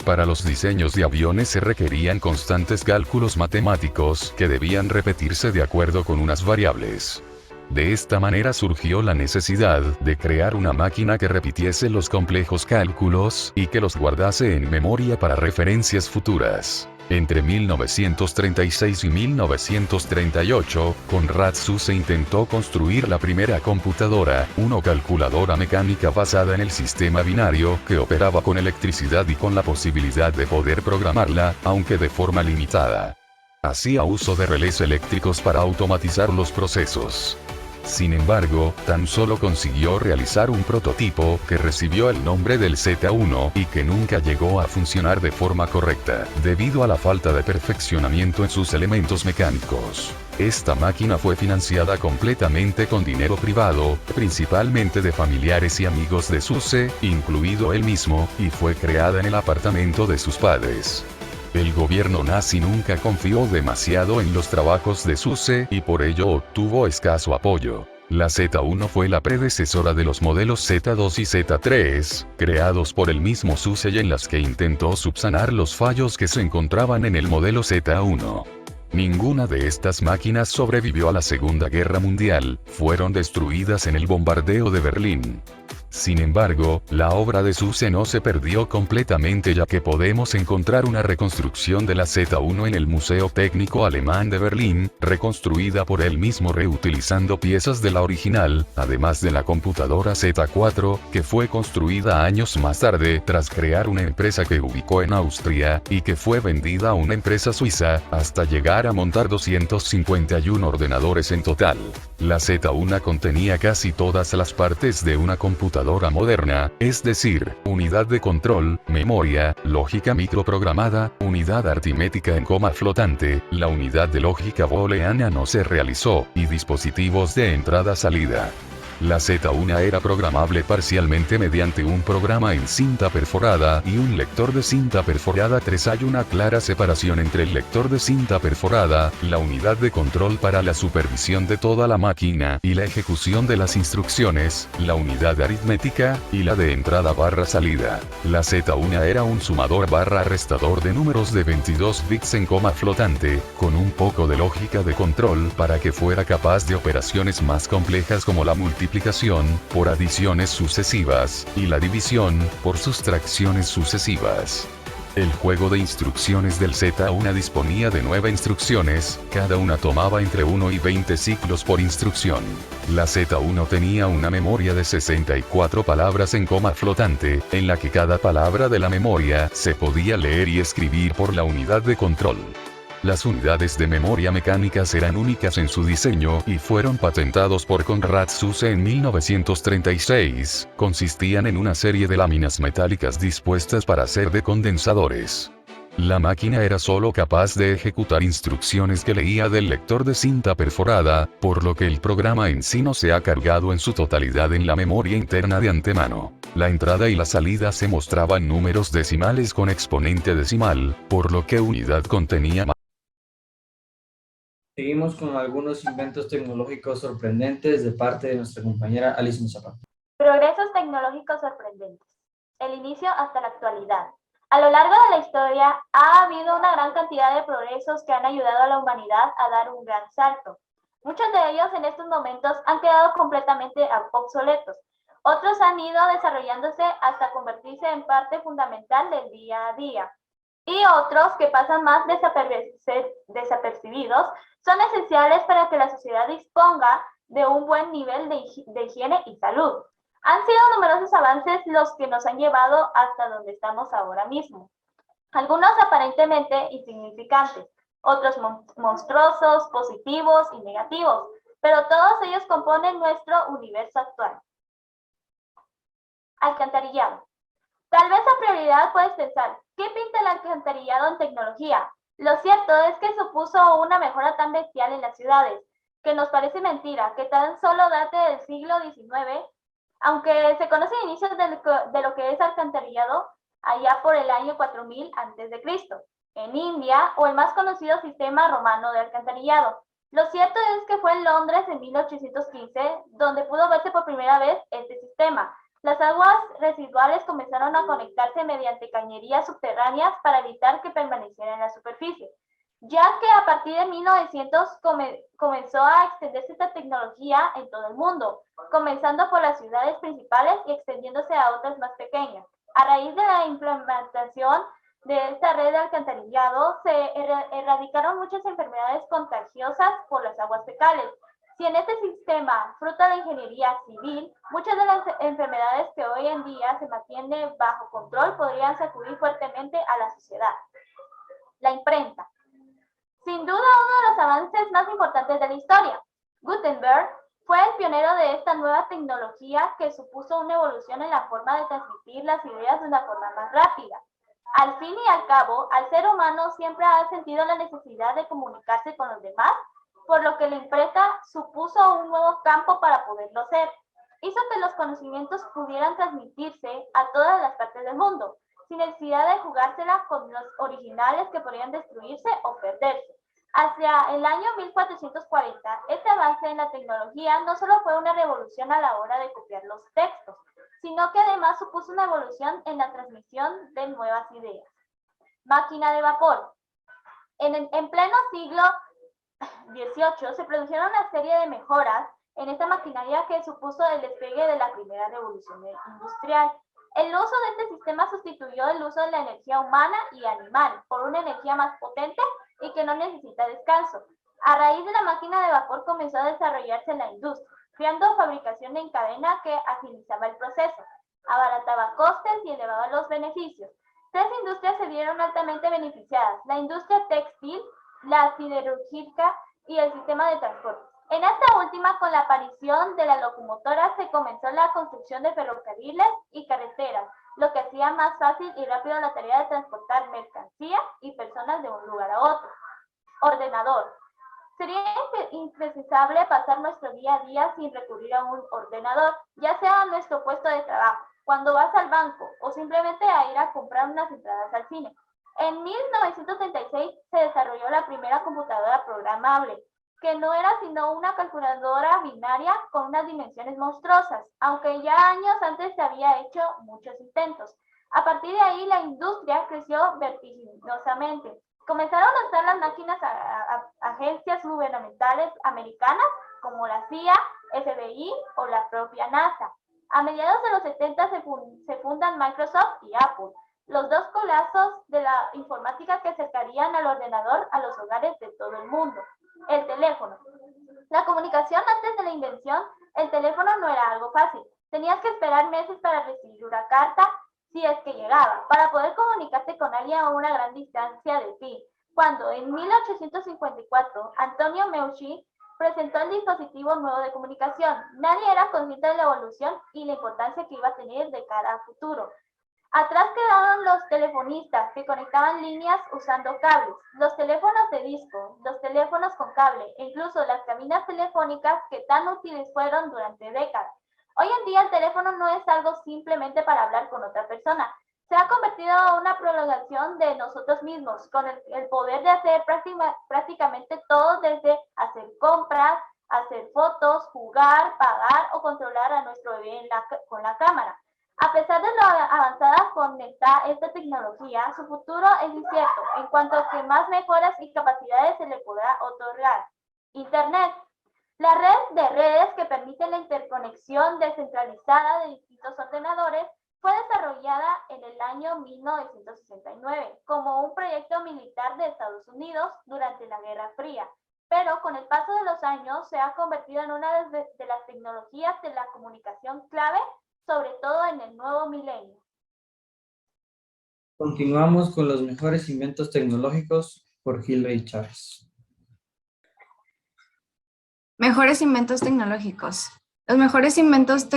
Para los diseños de aviones se requerían constantes cálculos matemáticos que debían repetirse de acuerdo con unas variables. De esta manera surgió la necesidad de crear una máquina que repitiese los complejos cálculos y que los guardase en memoria para referencias futuras. Entre 1936 y 1938, Konrad Zuse intentó construir la primera computadora, una calculadora mecánica basada en el sistema binario que operaba con electricidad y con la posibilidad de poder programarla, aunque de forma limitada. Hacía uso de relés eléctricos para automatizar los procesos. Sin embargo, tan solo consiguió realizar un prototipo que recibió el nombre del Z1 y que nunca llegó a funcionar de forma correcta, debido a la falta de perfeccionamiento en sus elementos mecánicos. Esta máquina fue financiada completamente con dinero privado, principalmente de familiares y amigos de Zuse, incluido él mismo, y fue creada en el apartamento de sus padres. El gobierno nazi nunca confió demasiado en los trabajos de Zuse y por ello obtuvo escaso apoyo. La Z1 fue la predecesora de los modelos Z2 y Z3, creados por el mismo Zuse y en las que intentó subsanar los fallos que se encontraban en el modelo Z1. Ninguna de estas máquinas sobrevivió a la Segunda Guerra Mundial, fueron destruidas en el bombardeo de Berlín. Sin embargo, la obra de Zuse no se perdió completamente ya que podemos encontrar una reconstrucción de la Z1 en el Museo Técnico Alemán de Berlín, reconstruida por él mismo reutilizando piezas de la original, además de la computadora Z4, que fue construida años más tarde tras crear una empresa que ubicó en Austria, y que fue vendida a una empresa suiza, hasta llegar a montar 251 ordenadores en total. La Z1 contenía casi todas las partes de una computadora moderna, es decir, unidad de control, memoria, lógica microprogramada, unidad aritmética en coma flotante, la unidad de lógica booleana no se realizó, y dispositivos de entrada-salida. La Z1 era programable parcialmente mediante un programa en cinta perforada y un lector de cinta perforada 3. Hay una clara separación entre el lector de cinta perforada, la unidad de control para la supervisión de toda la máquina y la ejecución de las instrucciones, la unidad aritmética, y la de entrada/salida. La Z1 era un sumador/restador de números de 22 bits en coma flotante, con un poco de lógica de control para que fuera capaz de operaciones más complejas como la multiplicación por adiciones sucesivas, y la división, por sustracciones sucesivas. El juego de instrucciones del Z1 disponía de 9 instrucciones, cada una tomaba entre 1 y 20 ciclos por instrucción. La Z1 tenía una memoria de 64 palabras en coma flotante, en la que cada palabra de la memoria se podía leer y escribir por la unidad de control. Las unidades de memoria mecánicas eran únicas en su diseño y fueron patentados por Konrad Zuse en 1936, consistían en una serie de láminas metálicas dispuestas para ser de condensadores. La máquina era solo capaz de ejecutar instrucciones que leía del lector de cinta perforada, por lo que el programa en sí no se ha cargado en su totalidad en la memoria interna de antemano. La entrada y la salida se mostraban números decimales con exponente decimal, por lo que unidad contenía más. Seguimos con algunos inventos tecnológicos sorprendentes de parte de nuestra compañera Alison Zapata. Progresos tecnológicos sorprendentes. El inicio hasta la actualidad. A lo largo de la historia ha habido una gran cantidad de progresos que han ayudado a la humanidad a dar un gran salto. Muchos de ellos en estos momentos han quedado completamente obsoletos. Otros han ido desarrollándose hasta convertirse en parte fundamental del día a día. Y otros que pasan más desapercibidos son esenciales para que la sociedad disponga de un buen nivel de higiene y salud. Han sido numerosos avances los que nos han llevado hasta donde estamos ahora mismo. Algunos aparentemente insignificantes, otros monstruosos, positivos y negativos. pero todos ellos componen nuestro universo actual. Alcantarillado. Tal vez a prioridad puedes pensar, ¿qué pinta el alcantarillado en tecnología? Lo cierto es que supuso una mejora tan bestial en las ciudades, que nos parece mentira, que tan solo date del siglo XIX, aunque se conocen inicios de lo que es alcantarillado allá por el año 4000 a.C., en India, o el más conocido sistema romano de alcantarillado. Lo cierto es que fue en Londres en 1815 donde pudo verse por primera vez este sistema. Las aguas residuales comenzaron a conectarse mediante cañerías subterráneas para evitar que permanecieran en la superficie, ya que a partir de 1900 comenzó a extenderse esta tecnología en todo el mundo, comenzando por las ciudades principales y extendiéndose a otras más pequeñas. A raíz de la implementación de esta red de alcantarillado, se erradicaron muchas enfermedades contagiosas por las aguas fecales. Si en este sistema, fruto de la ingeniería civil, muchas de las enfermedades que hoy en día se mantienen bajo control podrían sacudir fuertemente a la sociedad. La imprenta. Sin duda, uno de los avances más importantes de la historia. Gutenberg fue el pionero de esta nueva tecnología que supuso una evolución en la forma de transmitir las ideas de una forma más rápida. Al fin y al cabo, al ser humano siempre ha sentido la necesidad de comunicarse con los demás, por lo que la imprenta supuso un nuevo campo para poderlo hacer. Hizo que los conocimientos pudieran transmitirse a todas las partes del mundo, sin necesidad de jugársela con los originales que podrían destruirse o perderse. Hacia el año 1440, este avance en la tecnología no solo fue una revolución a la hora de copiar los textos, sino que además supuso una evolución en la transmisión de nuevas ideas. Máquina de vapor. En pleno siglo XVIII se produjeron una serie de mejoras en esta maquinaria que supuso el despegue de la primera revolución industrial. El uso de este sistema sustituyó el uso de la energía humana y animal por una energía más potente y que no necesita descanso. A raíz de la máquina de vapor comenzó a desarrollarse la industria, creando fabricación en cadena que agilizaba el proceso, abarataba costes y elevaba los beneficios. Tres industrias se vieron altamente beneficiadas: la industria textil, la siderúrgica y el sistema de transporte. En esta última, con la aparición de la locomotora, se comenzó la construcción de ferrocarriles y carreteras, lo que hacía más fácil y rápido la tarea de transportar mercancía y personas de un lugar a otro. Ordenador. Sería impensable pasar nuestro día a día sin recurrir a un ordenador, ya sea a nuestro puesto de trabajo, cuando vas al banco o simplemente a ir a comprar unas entradas al cine. En 1936 se desarrolló la primera computadora programable, que no era sino una calculadora binaria con unas dimensiones monstruosas, aunque ya años antes se había hecho muchos intentos. A partir de ahí la industria creció vertiginosamente. Comenzaron a usar las máquinas agencias gubernamentales americanas como la CIA, FBI o la propia NASA. A mediados de los 70 se fundan Microsoft y Apple, los dos colossos de la informática que acercarían al ordenador a los hogares de todo el mundo. El teléfono. La comunicación antes de la invención, el teléfono no era algo fácil. Tenías que esperar meses para recibir una carta, si es que llegaba, para poder comunicarte con alguien a una gran distancia de ti. Cuando en 1854 Antonio Meucci presentó el dispositivo nuevo de comunicación, nadie era consciente de la evolución y la importancia que iba a tener de cara a futuro. Atrás quedaron los telefonistas que conectaban líneas usando cables, los teléfonos de disco, los teléfonos con cable e incluso las cabinas telefónicas que tan útiles fueron durante décadas. Hoy en día el teléfono no es algo simplemente para hablar con otra persona. Se ha convertido en una prolongación de nosotros mismos, con el poder de hacer prácticamente todo, desde hacer compras, hacer fotos, jugar, pagar o controlar a nuestro bebé con la cámara. A pesar de lo avanzada con esta tecnología, su futuro es incierto en cuanto a que más mejoras y capacidades se le podrá otorgar. Internet. La red de redes que permite la interconexión descentralizada de distintos ordenadores fue desarrollada en el año 1969 como un proyecto militar de Estados Unidos durante la Guerra Fría, pero con el paso de los años se ha convertido en una de las tecnologías de la comunicación clave, sobre todo en el nuevo milenio. Continuamos con los mejores inventos tecnológicos por Hilary Chávez. Mejores inventos tecnológicos. Los mejores inventos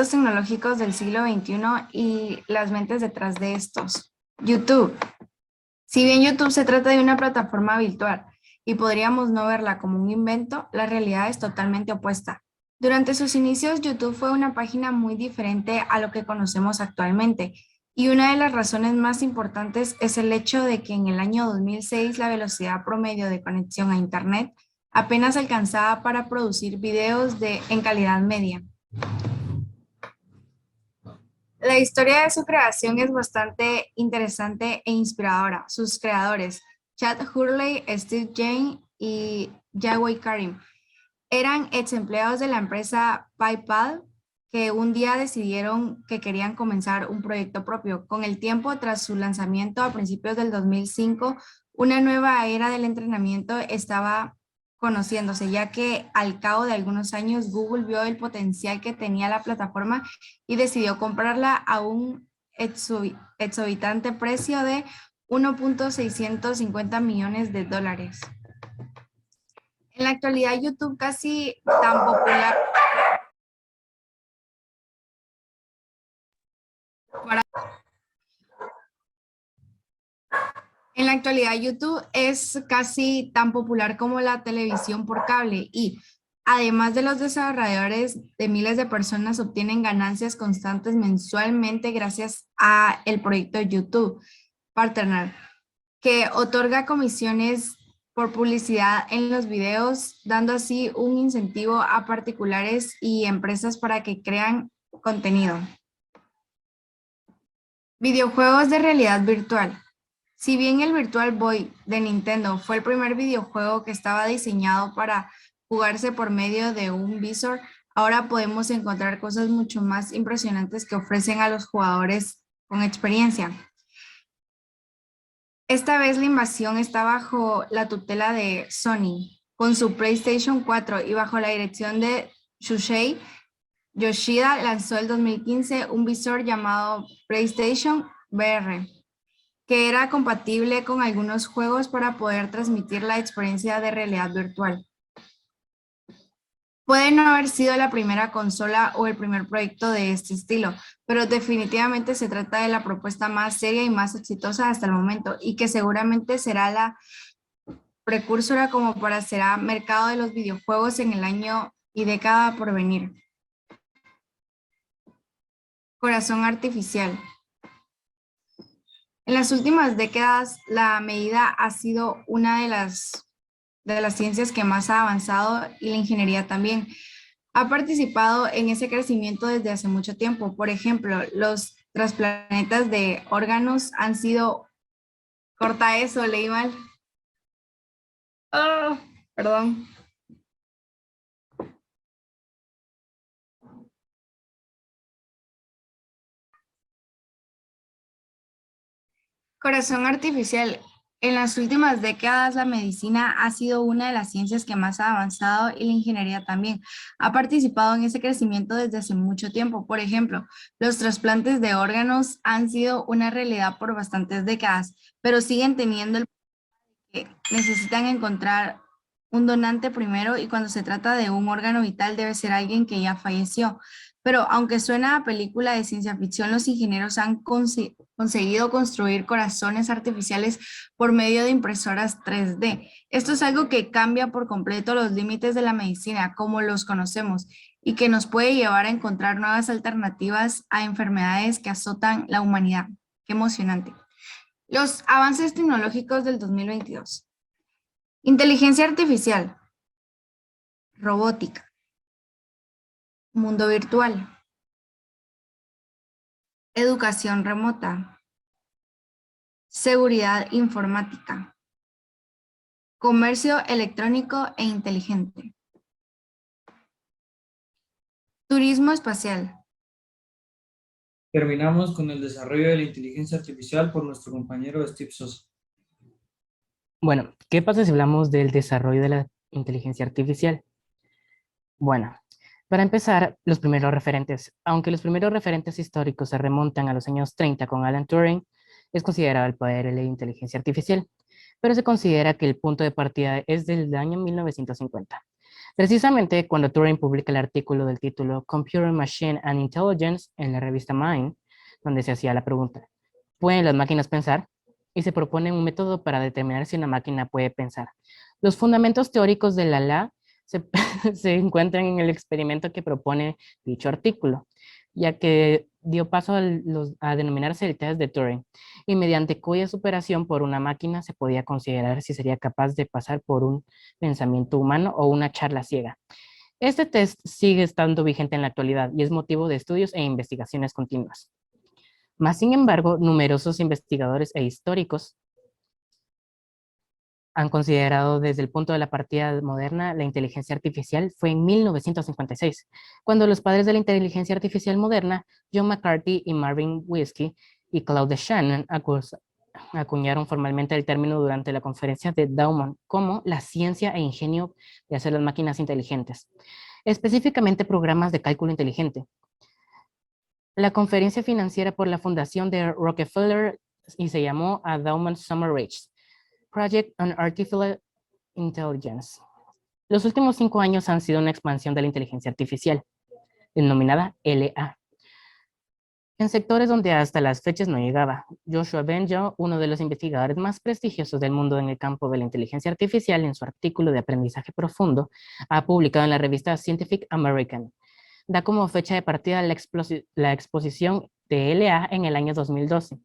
tecnológicos del siglo XXI y las mentes detrás de estos. YouTube. Si bien YouTube se trata de una plataforma virtual y podríamos no verla como un invento, la realidad es totalmente opuesta. Durante sus inicios, YouTube fue una página muy diferente a lo que conocemos actualmente, y una de las razones más importantes es el hecho de que en el año 2006 la velocidad promedio de conexión a Internet apenas alcanzaba para producir videos en calidad media. La historia de su creación es bastante interesante e inspiradora. Sus creadores, Chad Hurley, Steve Jane y Jawed Karim, eran ex empleados de la empresa PayPal que un día decidieron que querían comenzar un proyecto propio. Con el tiempo, tras su lanzamiento a principios del 2005, una nueva era del entrenamiento estaba conociéndose, ya que al cabo de algunos años Google vio el potencial que tenía la plataforma y decidió comprarla a un exorbitante precio de $1.650 millones. En la actualidad, YouTube casi tan popular En la actualidad, YouTube es casi tan popular como la televisión por cable y, además de los desarrolladores de miles de personas, obtienen ganancias constantes mensualmente gracias a el proyecto YouTube Partner, que otorga comisiones por publicidad en los videos, dando así un incentivo a particulares y empresas para que crean contenido. Videojuegos de realidad virtual. Si bien el Virtual Boy de Nintendo fue el primer videojuego que estaba diseñado para jugarse por medio de un visor, ahora podemos encontrar cosas mucho más impresionantes que ofrecen a los jugadores con experiencia. Esta vez la invasión está bajo la tutela de Sony, con su PlayStation 4 y bajo la dirección de Shuhei Yoshida lanzó en 2015 un visor llamado PlayStation VR, que era compatible con algunos juegos para poder transmitir la experiencia de realidad virtual. Puede no haber sido la primera consola o el primer proyecto de este estilo, pero definitivamente se trata de la propuesta más seria y más exitosa hasta el momento, y que seguramente será la precursora como para será mercado de los videojuegos en el año y década por venir. Corazón artificial. En las últimas décadas, la medida ha sido una de las ciencias que más ha avanzado, y la ingeniería también. Ha participado en ese crecimiento desde hace mucho tiempo. Por ejemplo, los trasplantes de órganos han sido... Corta eso, leí mal. Oh, perdón. Corazón artificial. En las últimas décadas, la medicina ha sido una de las ciencias que más ha avanzado, y la ingeniería también. Ha participado en ese crecimiento desde hace mucho tiempo. Por ejemplo, los trasplantes de órganos han sido una realidad por bastantes décadas, pero siguen teniendo el que necesitan encontrar un donante primero, y cuando se trata de un órgano vital debe ser alguien que ya falleció. Pero aunque suena a película de ciencia ficción, los ingenieros han conseguido construir corazones artificiales por medio de impresoras 3D. Esto es algo que cambia por completo los límites de la medicina como los conocemos, y que nos puede llevar a encontrar nuevas alternativas a enfermedades que azotan la humanidad. ¡Qué emocionante! Los avances tecnológicos del 2022. Inteligencia artificial. Robótica. Mundo virtual. Educación remota. Seguridad informática. Comercio electrónico e inteligente. Turismo espacial. Terminamos con el desarrollo de la inteligencia artificial por nuestro compañero Steve Sosa. Bueno, ¿qué pasa si hablamos del desarrollo de la inteligencia artificial? Bueno, para empezar, los primeros referentes. Aunque los primeros referentes históricos se remontan a los años 30 con Alan Turing, es considerado el poder de la inteligencia artificial, pero se considera que el punto de partida es del año 1950. Precisamente cuando Turing publica el artículo del título Computer, Machine and Intelligence en la revista Mind, donde se hacía la pregunta, ¿pueden las máquinas pensar? Y se propone un método para determinar si una máquina puede pensar. Los fundamentos teóricos de la LA se, se encuentran en el experimento que propone dicho artículo, ya que dio paso a denominarse el test de Turing, y mediante cuya superación por una máquina se podía considerar si sería capaz de pasar por un pensamiento humano o una charla ciega. Este test sigue estando vigente en la actualidad y es motivo de estudios e investigaciones continuas. Más sin embargo, numerosos investigadores e históricos han considerado desde el punto de la partida moderna la inteligencia artificial fue en 1956, cuando los padres de la inteligencia artificial moderna, John McCarthy y Marvin Minsky y Claude Shannon, acuñaron formalmente el término durante la conferencia de Dauman como la ciencia e ingenio de hacer las máquinas inteligentes, específicamente programas de cálculo inteligente. La conferencia financiera por la fundación de Rockefeller y se llamó a Dauman Summer Reach, Project on Artificial Intelligence. Los últimos 5 años han sido una expansión de la inteligencia artificial, denominada LA, en sectores donde hasta las fechas no llegaba. Joshua Bengio, uno de los investigadores más prestigiosos del mundo en el campo de la inteligencia artificial, en su artículo de aprendizaje profundo, ha publicado en la revista Scientific American, da como fecha de partida la exposición de LA en el año 2012,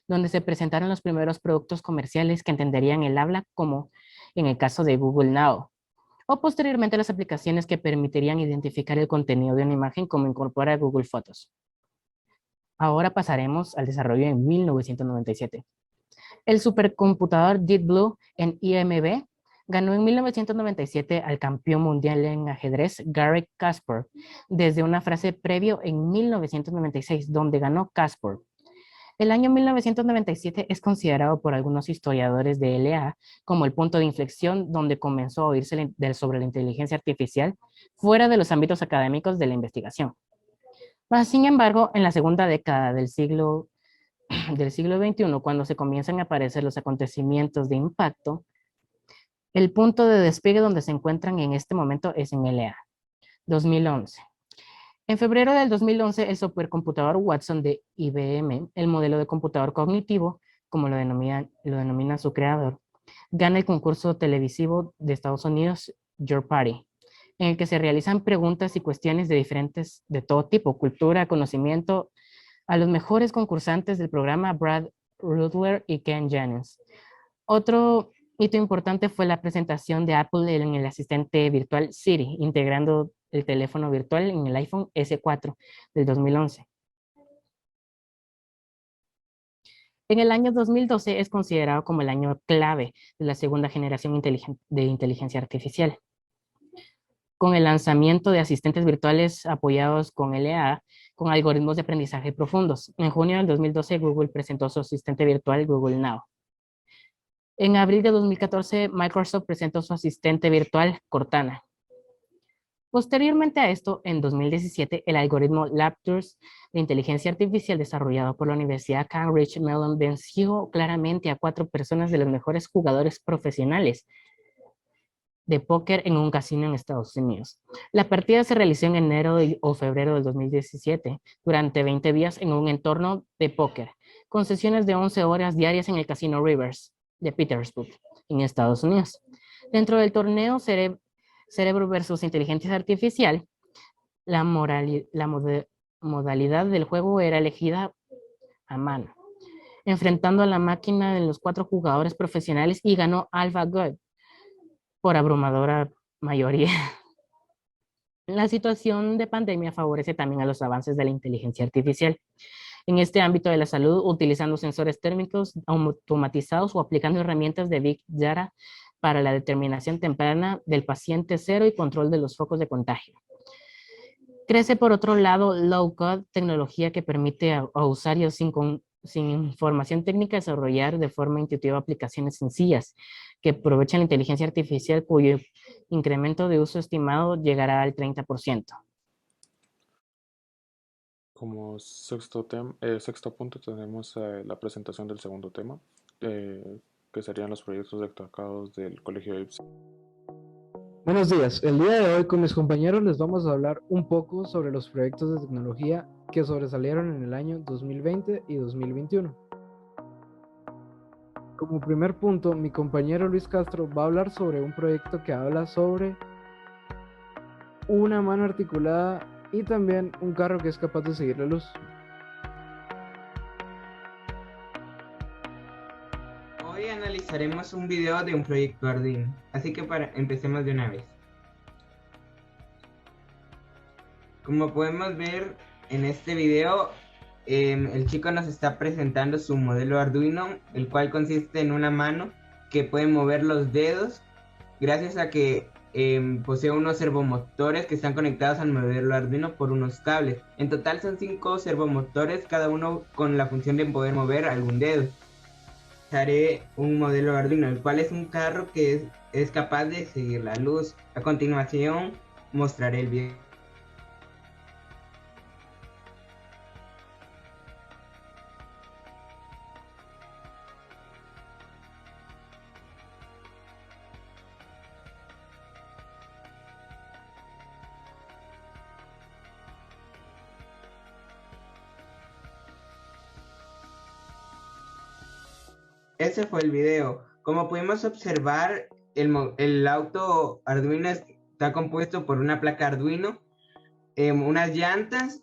donde se presentaron los primeros productos comerciales que entenderían el habla, como en el caso de Google Now, o posteriormente las aplicaciones que permitirían identificar el contenido de una imagen, como incorpora Google Fotos. Ahora pasaremos al desarrollo en 1997. El supercomputador Deep Blue en IMB ganó en 1997 al campeón mundial en ajedrez Garry Kasparov desde una frase previo en 1996, donde ganó Kasparov. El año 1997 es considerado por algunos historiadores de LA como el punto de inflexión donde comenzó a oírse sobre la inteligencia artificial fuera de los ámbitos académicos de la investigación. Mas, sin embargo, en la segunda década del siglo XXI, cuando se comienzan a aparecer los acontecimientos de impacto, el punto de despegue donde se encuentran en este momento es en LA. 2011. En febrero del 2011, el supercomputador Watson de IBM, el modelo de computador cognitivo, como lo denomina su creador, gana el concurso televisivo de Estados Unidos, Your Party, en el que se realizan preguntas y cuestiones de todo tipo, cultura, conocimiento, a los mejores concursantes del programa, Brad Rudler y Ken Jennings. Otro hito importante fue la presentación de Apple en el asistente virtual Siri, integrando el teléfono virtual en el iPhone S4 del 2011. En el año 2012 es considerado como el año clave de la segunda generación de inteligencia artificial, con el lanzamiento de asistentes virtuales apoyados con LA, con algoritmos de aprendizaje profundos. En junio del 2012, Google presentó su asistente virtual Google Now. En abril de 2014, Microsoft presentó su asistente virtual Cortana. Posteriormente a esto, en 2017, el algoritmo Lapsus de inteligencia artificial desarrollado por la Universidad Carnegie Mellon venció claramente a 4 personas de los mejores jugadores profesionales de póker en un casino en Estados Unidos. La partida se realizó en enero o febrero del 2017, durante 20 días en un entorno de póker, con sesiones de 11 horas diarias en el Casino Rivers de Petersburg, en Estados Unidos. Dentro del torneo Cerebro versus Inteligencia Artificial, la modalidad del juego era elegida a mano, enfrentando a la máquina de los 4 jugadores profesionales, y ganó AlphaGo por abrumadora mayoría. La situación de pandemia favorece también a los avances de la inteligencia artificial en este ámbito de la salud, utilizando sensores térmicos automatizados o aplicando herramientas de Big Data para la determinación temprana del paciente cero y control de los focos de contagio. Crece, por otro lado, low-code, tecnología que permite a usuarios sin información técnica desarrollar de forma intuitiva aplicaciones sencillas que aprovechan la inteligencia artificial, cuyo incremento de uso estimado llegará al 30%. Como sexto punto tenemos la presentación del segundo tema, que serían los proyectos destacados del Colegio de IPSEC. Buenos días, el día de hoy con mis compañeros les vamos a hablar un poco sobre los proyectos de tecnología que sobresalieron en el año 2020 y 2021. Como primer punto, mi compañero Luis Castro va a hablar sobre un proyecto que habla sobre una mano articulada y también un carro que es capaz de seguir la luz. Hoy analizaremos un video de un proyecto Arduino, así que empecemos de una vez. Como podemos ver en este video, el chico nos está presentando su modelo Arduino, el cual consiste en una mano que puede mover los dedos gracias a que posee unos servomotores que están conectados al modelo Arduino por unos cables. En total son 5 servomotores, cada uno con la función de poder mover algún dedo. Haré un modelo Arduino, el cual es un carro que es capaz de seguir la luz. A continuación mostraré el video. Ese fue el video. Como pudimos observar, el auto Arduino está compuesto por una placa Arduino, unas llantas,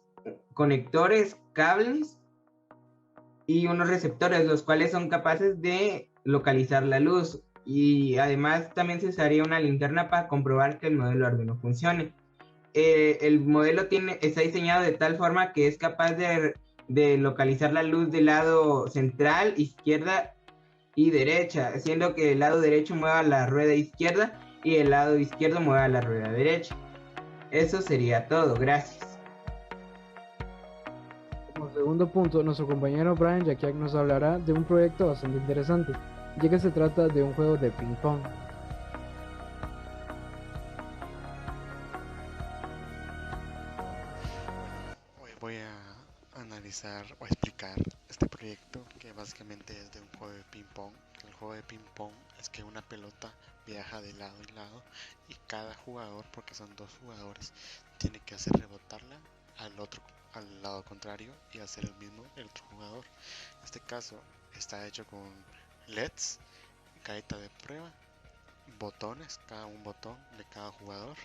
conectores, cables y unos receptores, los cuales son capaces de localizar la luz. Y además también se usaría una linterna para comprobar que el modelo Arduino funcione. El modelo está diseñado de tal forma que es capaz de localizar la luz del lado central, izquierda y derecha, haciendo que el lado derecho mueva la rueda izquierda y el lado izquierdo mueva la rueda derecha. Eso sería todo, gracias. Como segundo punto, nuestro compañero Brian Jakiak nos hablará de un proyecto bastante interesante, ya que se trata de un juego de ping pong. Hoy voy a analizar o explicar este proyecto, que básicamente es de un juego de ping pong. El juego de ping pong es que una pelota viaja de lado en lado y cada jugador, porque son 2 jugadores, tiene que hacer rebotarla al lado contrario y hacer el mismo el otro jugador. En este caso está hecho con LEDs, galleta de prueba, botones, cada un botón de cada jugador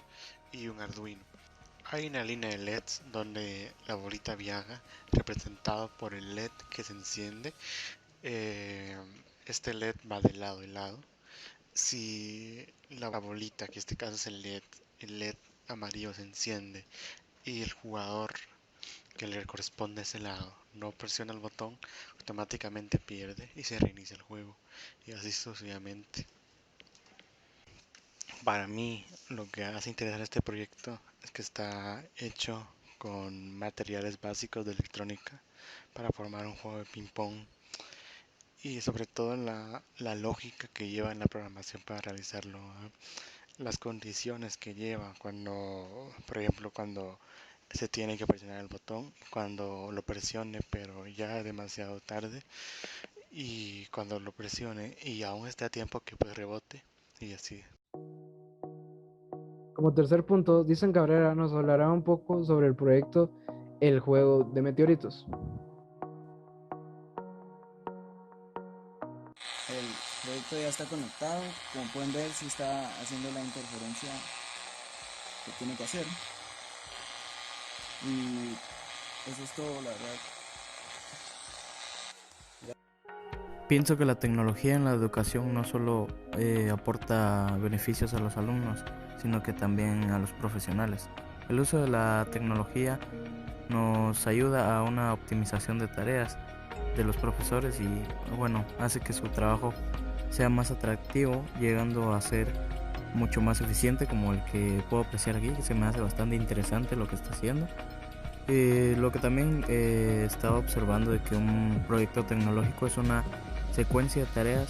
y un Arduino. Hay una línea de LEDs donde la bolita viaja, representado por el LED que se enciende. Este LED va de lado a lado. Si la bolita, que en este caso es el LED amarillo, se enciende y el jugador que le corresponde a ese lado no presiona el botón, automáticamente pierde y se reinicia el juego, y así sucesivamente. Para mí, lo que hace interesante este proyecto es que está hecho con materiales básicos de electrónica para formar un juego de ping pong, y sobre todo la lógica que lleva en la programación para realizarlo, las condiciones que lleva cuando, por ejemplo, cuando se tiene que presionar el botón, cuando lo presione pero ya es demasiado tarde, y cuando lo presione y aún está a tiempo que pues rebote, y así. Como tercer punto, Dicen Cabrera nos hablará un poco sobre el proyecto El Juego de Meteoritos. El proyecto ya está conectado, como pueden ver, sí está haciendo la interferencia que tiene que hacer. Y eso es todo, la verdad. Pienso que la tecnología en la educación no solo aporta beneficios a los alumnos, sino que también a los profesionales. El uso de la tecnología nos ayuda a una optimización de tareas de los profesores y hace que su trabajo sea más atractivo, llegando a ser mucho más eficiente, como el que puedo apreciar aquí, que se me hace bastante interesante lo que está haciendo. Lo que también estaba observando de que un proyecto tecnológico es una secuencia de tareas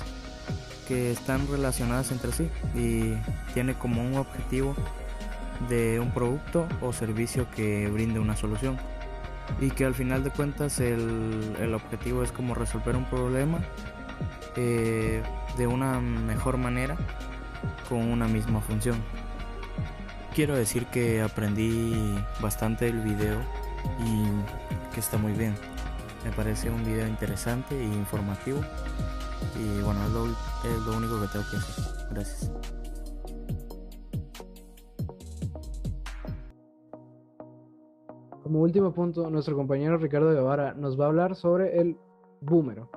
que están relacionadas entre sí y tiene como un objetivo de un producto o servicio que brinde una solución, y que al final de cuentas el objetivo es como resolver un problema de una mejor manera con una misma función. quiero decir que aprendí bastante del video y que está muy bien. Me parece un video interesante e informativo. Y bueno, es lo único que tengo que decir. Gracias. Como último punto, nuestro compañero Ricardo Guevara nos va a hablar sobre el búmero.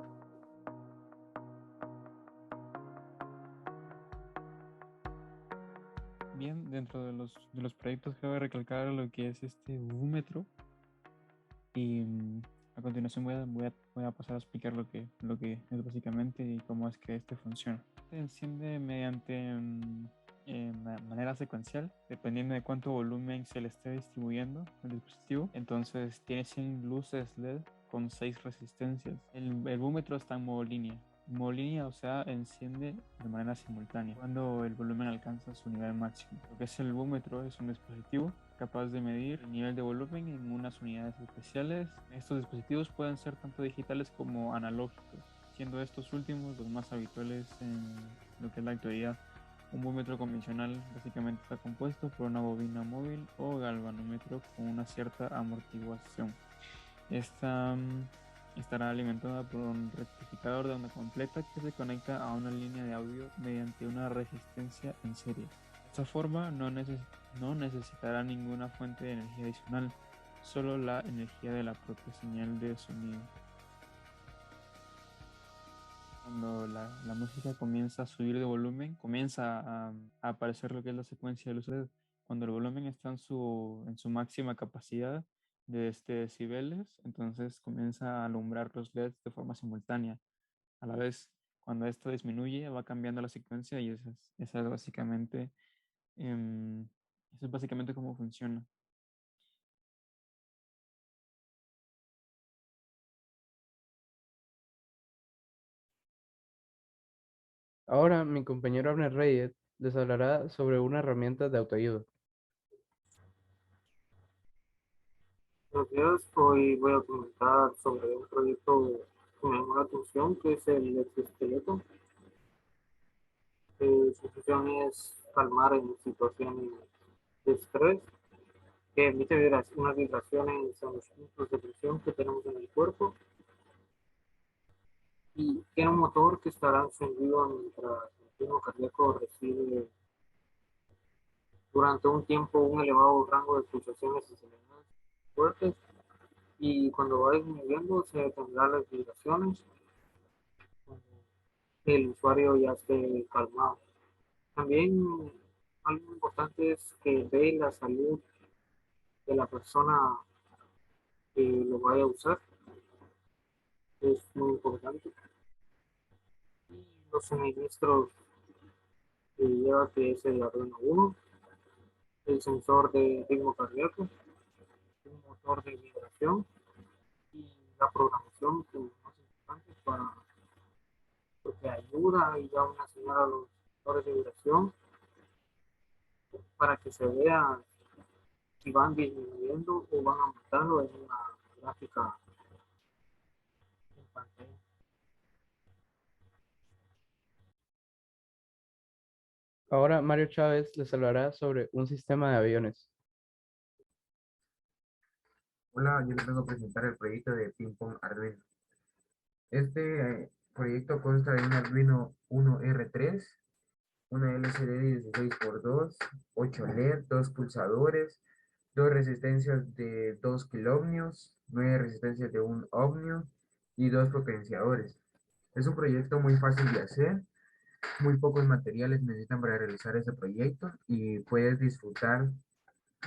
Bien, dentro de los proyectos cabe recalcar lo que es este búmetro y a continuación voy a pasar a explicar lo que es básicamente y cómo es que este funciona. Se enciende mediante manera secuencial, dependiendo de cuánto volumen se le esté distribuyendo el dispositivo. Entonces tiene 100 luces LED con 6 resistencias. El búmetro está en modo línea. Modo línea, o sea, enciende de manera simultánea cuando el volumen alcanza su nivel máximo. Lo que es el búmetro es un dispositivo capaz de medir el nivel de volumen en unas unidades especiales. Estos dispositivos pueden ser tanto digitales como analógicos, siendo estos últimos los más habituales en lo que es la actualidad. Un búmetro convencional básicamente está compuesto por una bobina móvil o galvanómetro con una cierta amortiguación. Esta estará alimentada por un rectificador de onda completa que se conecta a una línea de audio mediante una resistencia en serie. De esta forma no necesitará ninguna fuente de energía adicional, solo la energía de la propia señal de sonido. Cuando la música comienza a subir de volumen, comienza a aparecer lo que es la secuencia de luces. Cuando el volumen está en su máxima capacidad de decibeles, entonces comienza a alumbrar los LEDs de forma simultánea. A la vez, cuando esto disminuye, va cambiando la secuencia y eso es básicamente cómo funciona. Ahora mi compañero Abner Reyes les hablará sobre una herramienta de autoayuda. Buenos días, hoy voy a comentar sobre un proyecto que me llamó la atención, que es el exoesqueleto. Su función es calmar en situaciones de estrés, que emite unas vibraciones en los puntos de presión que tenemos en el cuerpo y tiene un motor que estará encendido mientras el ritmo cardíaco recibe durante un tiempo un elevado rango de pulsaciones aceleradas fuertes, y cuando va disminuyendo se detendrán las vibraciones cuando el usuario ya esté calmado. También algo importante es que ve la salud de la persona que lo vaya a usar, es muy importante. Y los suministros que lleva, que es el Arduino 1, el sensor de ritmo cardíaco, un motor de vibración y la programación, que es más importante porque ayuda y da una señal a los sensores de vibración para que se vea si van disminuyendo o van aumentando en una gráfica en pantalla. Ahora Mario Chávez les hablará sobre un sistema de aviones. Hola, yo les vengo a presentar el proyecto de Ping Pong Arduino. Este proyecto consta de un Arduino 1R3, una LCD 16x2, 8 LED, 2 pulsadores, 2 resistencias de 2 kiloohmios, 9 resistencias de 1 ohmio y 2 potenciadores. Es un proyecto muy fácil de hacer, muy pocos materiales necesitan para realizar este proyecto y puedes disfrutar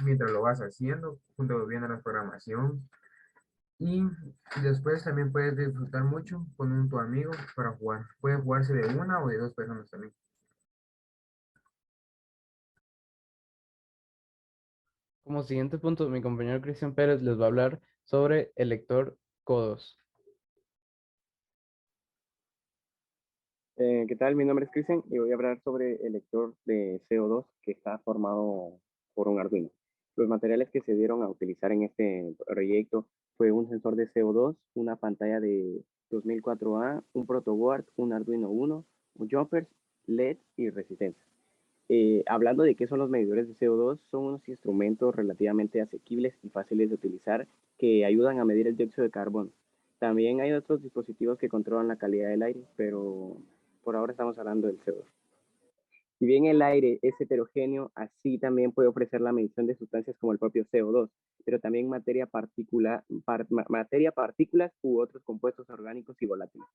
mientras lo vas haciendo, junto viendo la programación. Y después también puedes disfrutar mucho con tu amigo para jugar. Puede jugarse de una o de dos personas también. Como siguiente punto, mi compañero Cristian Pérez les va a hablar sobre el lector CODOS. ¿Qué tal? Mi nombre es Cristian y voy a hablar sobre el lector de CO2 que está formado por un Arduino. Los materiales que se dieron a utilizar en este proyecto fue un sensor de CO2, una pantalla de 2004A, un protoboard, un Arduino 1, un jumpers, LED y resistencia. Hablando de qué son los medidores de CO2, son unos instrumentos relativamente asequibles y fáciles de utilizar que ayudan a medir el dióxido de carbono. También hay otros dispositivos que controlan la calidad del aire, pero por ahora estamos hablando del CO2. Si bien el aire es heterogéneo, así también puede ofrecer la medición de sustancias como el propio CO2, pero también partículas u otros compuestos orgánicos y volátiles,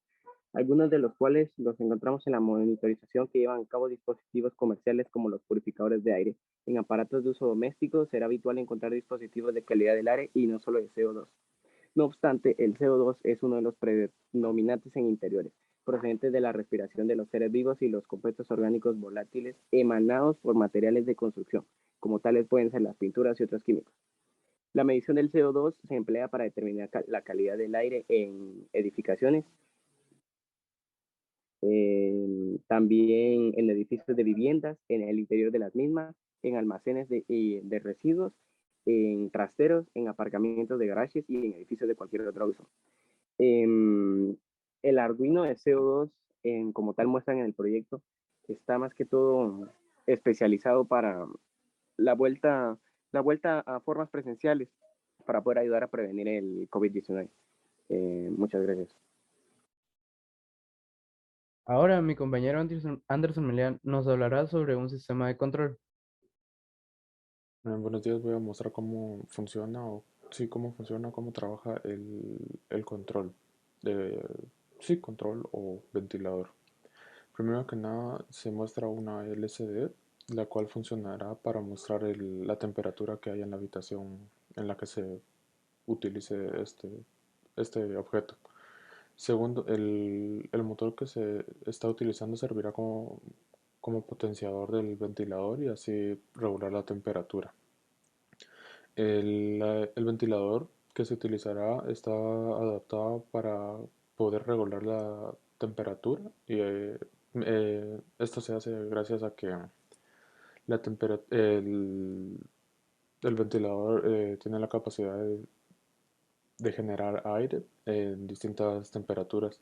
algunos de los cuales los encontramos en la monitorización que llevan a cabo dispositivos comerciales como los purificadores de aire. En aparatos de uso doméstico será habitual encontrar dispositivos de calidad del aire y no solo de CO2. No obstante, el CO2 es uno de los predominantes en interiores, procedentes de la respiración de los seres vivos y los compuestos orgánicos volátiles emanados por materiales de construcción, como tales pueden ser las pinturas y otros químicos. La medición del CO2 se emplea para determinar la calidad del aire en edificaciones, también en edificios de viviendas, en el interior de las mismas, en almacenes de residuos, en trasteros, en aparcamientos de garajes y en edificios de cualquier otro uso. El Arduino de CO2, como tal muestran en el proyecto, está más que todo especializado para la vuelta a formas presenciales para poder ayudar a prevenir el COVID-19. Muchas gracias. Ahora mi compañero Anderson Melián nos hablará sobre un sistema de control. Buenos días, voy a mostrar cómo funciona cómo trabaja el control control o ventilador. Primero que nada se muestra una LCD, la cual funcionará para mostrar la temperatura que hay en la habitación en la que se utilice este objeto. Segundo, el motor que se está utilizando servirá como potenciador del ventilador y así regular la temperatura. El ventilador que se utilizará está adaptado para poder regular la temperatura y esto se hace gracias a que el ventilador tiene la capacidad de generar aire en distintas temperaturas.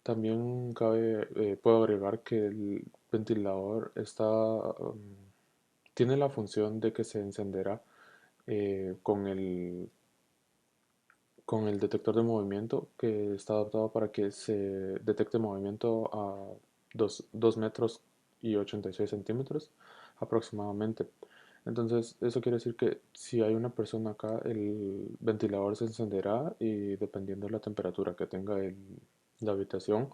También puedo agregar que el ventilador tiene la función de que se encenderá con el detector de movimiento, que está adaptado para que se detecte movimiento a 2 metros y 86 centímetros aproximadamente. Entonces eso quiere decir que si hay una persona acá, el ventilador se encenderá y dependiendo de la temperatura que tenga la habitación,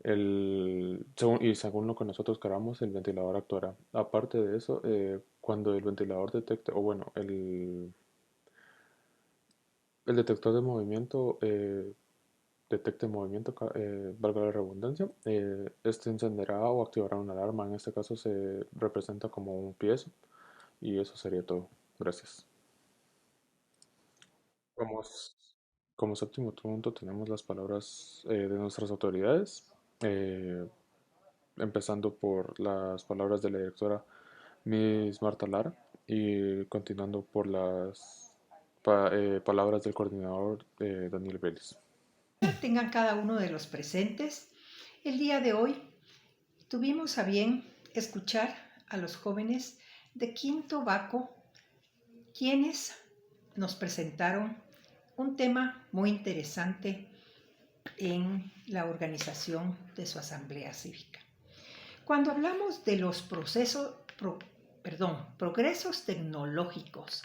según lo que nosotros queramos, el ventilador actuará. Aparte de eso, cuando el ventilador detecte, o bueno, el detector de movimiento detecte movimiento, valga la redundancia, este encenderá o activará una alarma. En este caso se representa como un piezo. Y eso sería todo. Gracias. Como séptimo punto tenemos las palabras de nuestras autoridades, empezando por las palabras de la directora Miss Marta Lara y continuando por las palabras del coordinador Daniel Vélez. Tengan cada uno de los presentes. El día de hoy tuvimos a bien escuchar a los jóvenes de quinto Baco, quienes nos presentaron un tema muy interesante en la organización de su asamblea cívica. Cuando hablamos de los progresos tecnológicos,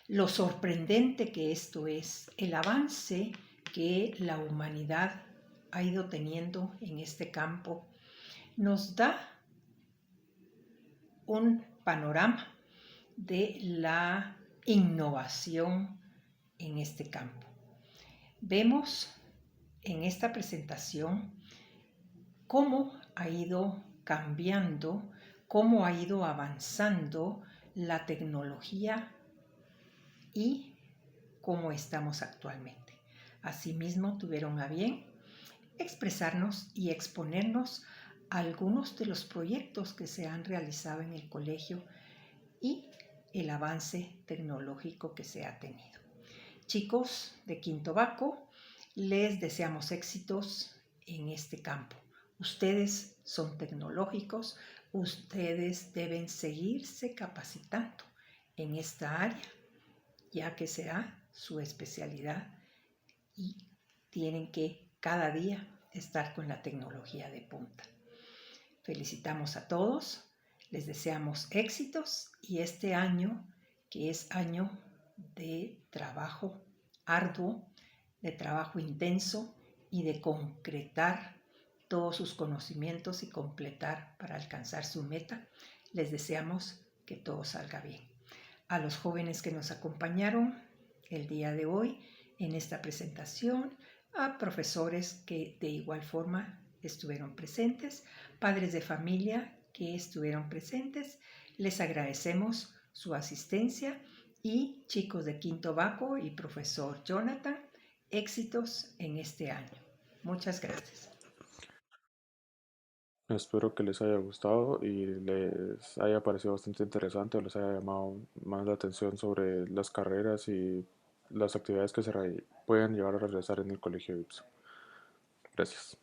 lo sorprendente que esto es, el avance que la humanidad ha ido teniendo en este campo, nos da un panorama de la innovación en este campo. Vemos en esta presentación cómo ha ido cambiando, cómo ha ido avanzando la tecnología y cómo estamos actualmente. Asimismo, tuvieron a bien expresarnos y exponernos algunos de los proyectos que se han realizado en el colegio y el avance tecnológico que se ha tenido. Chicos de quinto Baco, les deseamos éxitos en este campo. Ustedes son tecnológicos, Ustedes deben seguirse capacitando en esta área, ya que será su especialidad y tienen que cada día estar con la tecnología de punta. Felicitamos a todos, les deseamos éxitos y este año, que es año de trabajo arduo, de trabajo intenso y de concretar todos sus conocimientos y completar para alcanzar su meta, les deseamos que todo salga bien. A los jóvenes que nos acompañaron el día de hoy en esta presentación, a profesores que de igual forma estuvieron presentes, padres de familia que estuvieron presentes, les agradecemos su asistencia y chicos de quinto Baco y profesor Jonathan, éxitos en este año. Muchas gracias. Espero que les haya gustado y les haya parecido bastante interesante o les haya llamado más la atención sobre las carreras y las actividades que se pueden llevar a realizar en el Colegio IPSO. Gracias.